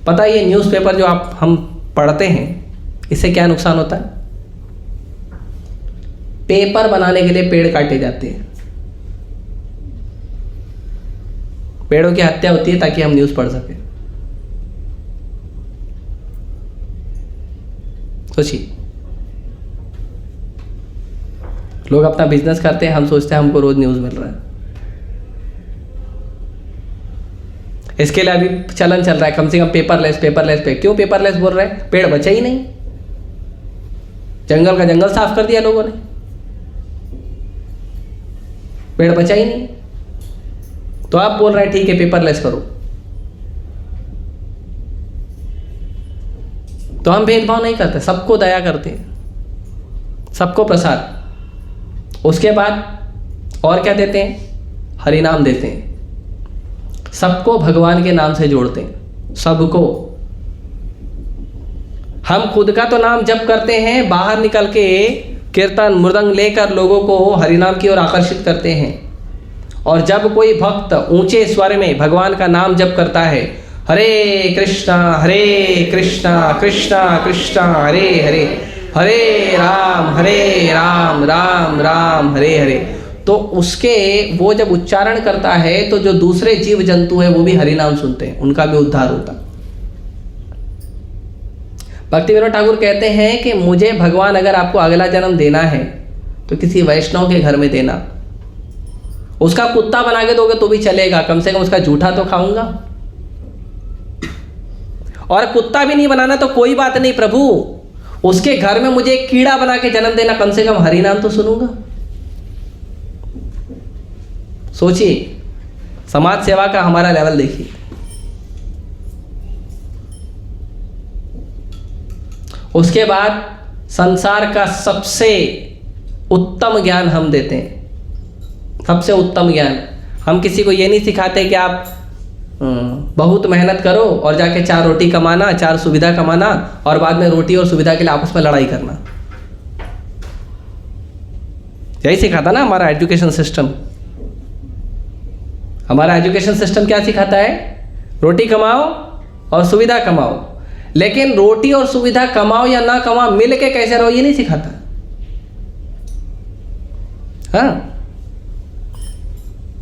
पता है ये न्यूज़पेपर जो हम पढ़ते हैं इससे क्या नुकसान होता है? पेपर बनाने के लिए पेड़ काटे जाते हैं, पेड़ों की हत्या होती है ताकि हम न्यूज़ पढ़ सकें। सोचिए, लोग अपना बिजनेस करते हैं, हम सोचते हैं हमको रोज न्यूज़ मिल रहा है। इसके लिए अभी चलन चल रहा है कम से कम पेपरलेस पे। क्यों पेपरलेस बोल रहे हैं? पेड़ बचे ही नहीं, जंगल का जंगल साफ कर दिया लोगों ने, पेड़ बचा ही नहीं। तो आप बोल रहे हैं ठीक है पेपरलेस करो। तो हम भेदभाव नहीं करते, सबको दया करते हैं, सबको प्रसाद। उसके बाद और क्या देते हैं? हरि नाम देते हैं, सबको भगवान के नाम से जोड़ते हैं, सबको। हम खुद का तो नाम जप करते हैं, बाहर निकल के कीर्तन मृदंग लेकर लोगों को हरिनाम की ओर आकर्षित करते हैं। और जब कोई भक्त ऊंचे स्वर में भगवान का नाम जप करता है, हरे कृष्णा कृष्णा कृष्णा हरे हरे, हरे राम राम राम हरे हरे, तो उसके वो जब उच्चारण करता है तो जो दूसरे जीव जंतु है वो भी हरि नाम सुनते हैं, उनका भी उद्धार होता। भक्ति विनोद ठाकुर कहते हैं कि मुझे भगवान अगर आपको अगला जन्म देना है तो किसी वैष्णव के घर में देना। उसका कुत्ता बना के दोगे तो भी चलेगा, कम से कम उसका जूठा तो खाऊंगा। और कुत्ता भी नहीं बनाना तो कोई बात नहीं प्रभु, उसके घर में मुझे एक कीड़ा बना के जन्म देना, कम से कम हरि नाम तो सुनूंगा। सोचिए, समाज सेवा का हमारा लेवल देखिए। उसके बाद संसार का सबसे उत्तम ज्ञान हम देते हैं, सबसे उत्तम ज्ञान। हम किसी को ये नहीं सिखाते कि आप बहुत मेहनत करो और जाके 4 रोटी कमाना, 4 सुविधा कमाना और बाद में रोटी और सुविधा के लिए आपस में लड़ाई करना। यही सिखाता ना हमारा एजुकेशन सिस्टम। हमारा एजुकेशन सिस्टम क्या सिखाता है? रोटी कमाओ और सुविधा कमाओ। लेकिन रोटी और सुविधा कमाओ या ना कमाओ, मिल के कैसे रहो ये नहीं सिखाता। हाँ,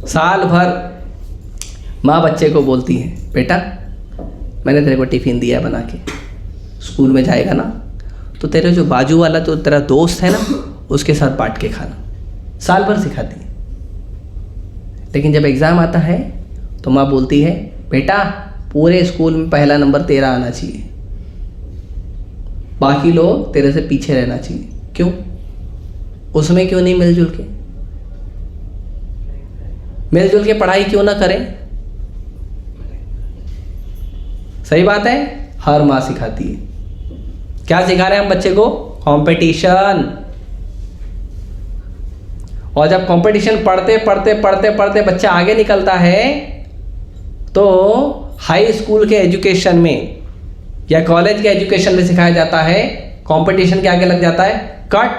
साल भर माँ बच्चे को बोलती है, बेटा मैंने तेरे को टिफिन दिया बना के, स्कूल में जाएगा ना तो तेरे जो बाजू वाला तो तेरा दोस्त है ना उसके साथ बांट के खाना। साल भर सिखाती है। लेकिन जब एग्ज़ाम आता है तो माँ बोलती है, बेटा पूरे स्कूल में पहला नंबर तेरा आना चाहिए, बाकी लोग तेरे से पीछे रहना चाहिए। क्यों? उसमें क्यों नहीं मिलजुल के पढ़ाई क्यों ना करें? सही बात है, हर माँ सिखाती है। क्या सिखा रहे हैं हम बच्चे को? कंपटीशन। और जब कंपटीशन पढ़ते बच्चा आगे निकलता है तो हाई स्कूल के एजुकेशन में या कॉलेज के एजुकेशन में सिखाया जाता है, कंपटीशन के आगे लग जाता है कट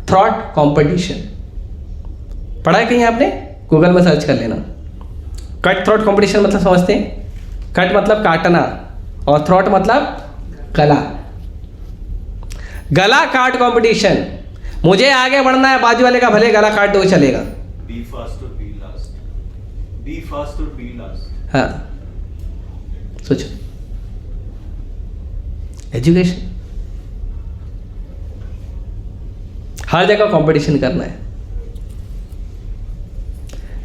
थ्रॉट कंपटीशन। पढ़ा है कहीं आपने? गूगल में सर्च कर लेना। कट थ्रॉट कंपटीशन मतलब समझते हैं? कट मतलब काटना और थ्रॉट मतलब गला। गला काट कंपटीशन। मुझे आगे बढ़ना है, बाजू वाले का भले गला काट दो चलेगा। Be first or be last. Be first or be last. हाँ, सोचो, एजुकेशन हर जगह कंपटीशन करना है।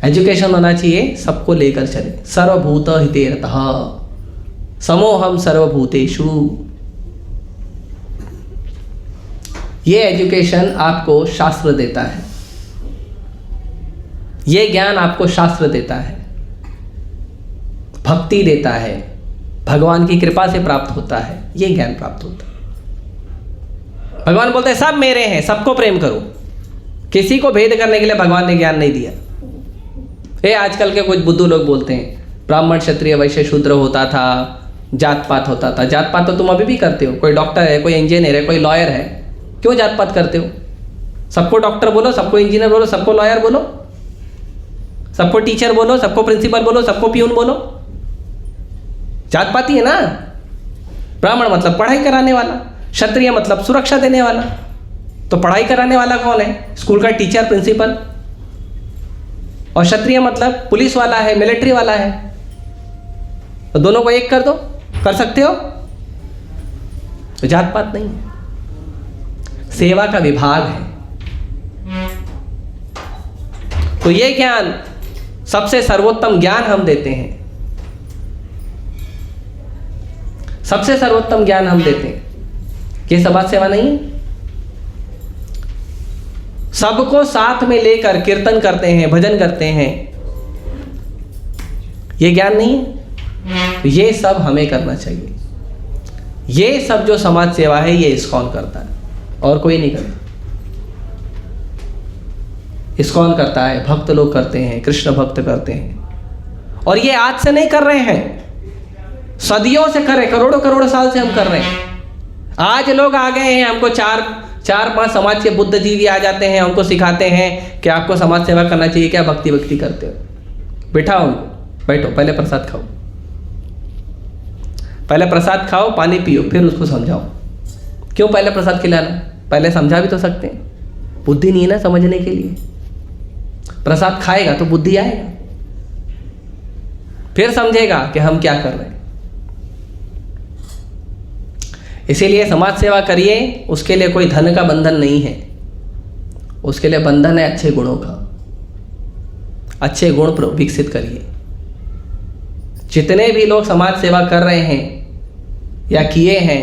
एजुकेशन होना चाहिए सबको लेकर चले। सर्वभूत हिते रतः समोहम सर्वभूतेषु। ये एजुकेशन आपको शास्त्र देता है, ये ज्ञान आपको शास्त्र देता है, भक्ति देता है, भगवान की कृपा से प्राप्त होता है, ये ज्ञान प्राप्त होता है। भगवान बोलते हैं सब मेरे हैं, सबको प्रेम करो। किसी को भेद करने के लिए भगवान ने ज्ञान नहीं दिया। ये आजकल के कुछ बुद्धू लोग बोलते हैं ब्राह्मण क्षत्रिय वैश्य शूद्र होता था, जात पात होता था। जात पात तो तुम अभी भी करते हो। कोई डॉक्टर है, कोई इंजीनियर है, कोई लॉयर है, क्यों जात पात करते हो? सबको डॉक्टर बोलो, सबको इंजीनियर बोलो, सबको लॉयर बोलो, सबको टीचर बोलो, सबको प्रिंसिपल बोलो, सबको प्यून बोलो। जात पात ही है ना। ब्राह्मण मतलब पढ़ाई कराने वाला, क्षत्रिय मतलब सुरक्षा देने वाला। तो पढ़ाई कराने वाला कौन है? स्कूल का टीचर, प्रिंसिपल। और क्षत्रिय मतलब पुलिस वाला है, मिलिट्री वाला है। तो दोनों को एक कर दो, कर सकते हो? तो जात पात नहीं है, सेवा का विभाग है। तो ये ज्ञान, सबसे सर्वोत्तम ज्ञान हम देते हैं, सबसे सर्वोत्तम ज्ञान हम देते हैं। ये समाज सेवा नहीं है? सबको साथ में लेकर कीर्तन करते हैं, भजन करते हैं, ये ज्ञान नहीं है? ये सब हमें करना चाहिए। ये सब जो समाज सेवा है ये इस्कॉन करता है, और कोई नहीं करता। इस्कॉन करता है, भक्त लोग करते हैं, कृष्ण भक्त करते हैं। और ये आज से नहीं कर रहे हैं, सदियों से कर रहे, करोड़ों करोड़ों साल से हम कर रहे हैं। आज लोग आ गए हैं, हमको चार पांच समाज के बुद्धिजीवी आ जाते हैं, हमको सिखाते हैं कि आपको समाज सेवा करना चाहिए, क्या भक्ति करते हो। बिठाओ उनको, बैठो, पहले प्रसाद खाओ, पहले प्रसाद खाओ, पानी पियो, फिर उसको समझाओ। क्यों पहले प्रसाद खिलाना? पहले समझा भी तो सकते हैं, बुद्धि नहीं है ना समझने के लिए। प्रसाद खाएगा तो बुद्धि आएगा, फिर समझेगा कि हम क्या कर रहे हैं। इसीलिए समाज सेवा करिए, उसके लिए कोई धन का बंधन नहीं है, उसके लिए बंधन है अच्छे गुणों का। अच्छे गुण विकसित करिए। जितने भी लोग समाज सेवा कर रहे हैं या किए हैं,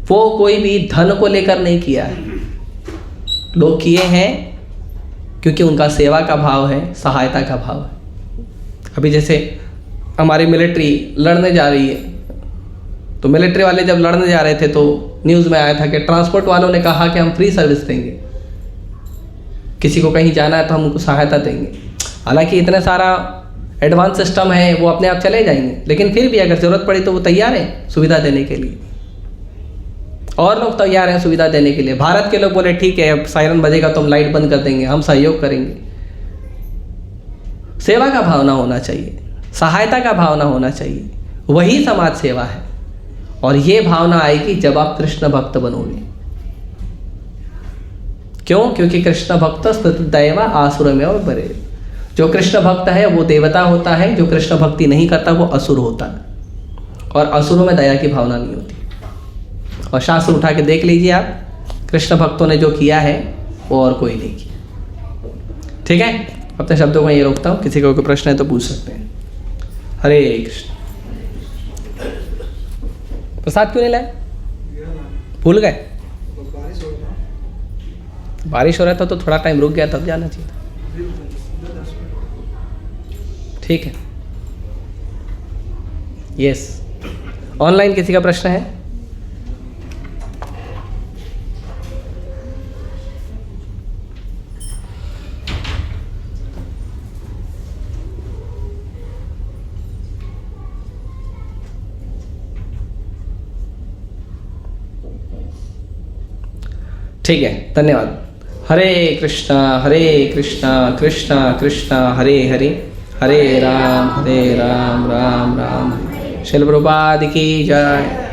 वो कोई भी धन को लेकर नहीं किया है। लोग किए हैं क्योंकि उनका सेवा का भाव है, सहायता का भाव है। अभी जैसे हमारी मिलिट्री लड़ने जा रही है, तो मिलिट्री वाले जब लड़ने जा रहे थे तो न्यूज़ में आया था कि ट्रांसपोर्ट वालों ने कहा कि हम फ्री सर्विस देंगे, किसी को कहीं जाना है तो हम उनको सहायता देंगे। हालांकि इतना सारा एडवांस सिस्टम है, वो अपने आप चले जाएंगे, लेकिन फिर भी अगर ज़रूरत पड़ी तो वो तैयार है सुविधा देने के लिए, और लोग तैयार हैं सुविधा देने के लिए। भारत के लोग बोले ठीक है, अब सायरन बजेगा तो हम लाइट बंद कर देंगे, हम सहयोग करेंगे। सेवा का भावना होना चाहिए, सहायता का भावना होना चाहिए, वही समाज सेवा है। और ये भावना आएगी जब आप कृष्ण भक्त बनोगे। क्यों? क्योंकि कृष्ण भक्त स्तुत दैव आसुर में और बरे। जो कृष्ण भक्त है वो देवता होता है, जो कृष्ण भक्ति नहीं करता वो असुर होता है। और असुरों में दया की भावना नहीं होती। और शास्त्र उठा के देख लीजिए आप, कृष्ण भक्तों ने जो किया है वो और कोई नहीं किया। ठीक है, अपने शब्दों को ये रोकता हूँ, किसी को कोई प्रश्न है तो पूछ सकते हैं। हरे कृष्ण। प्रसाद क्यों नहीं लाए? भूल गए? बारिश हो रहा था तो थोड़ा टाइम रुक गया, तब जाना चाहिए था। ठीक है, यस। ऑनलाइन किसी का प्रश्न है? ठीक है, धन्यवाद। हरे कृष्णा कृष्णा कृष्णा हरे हरे, हरे राम राम राम। श्रील प्रभुपाद की जय।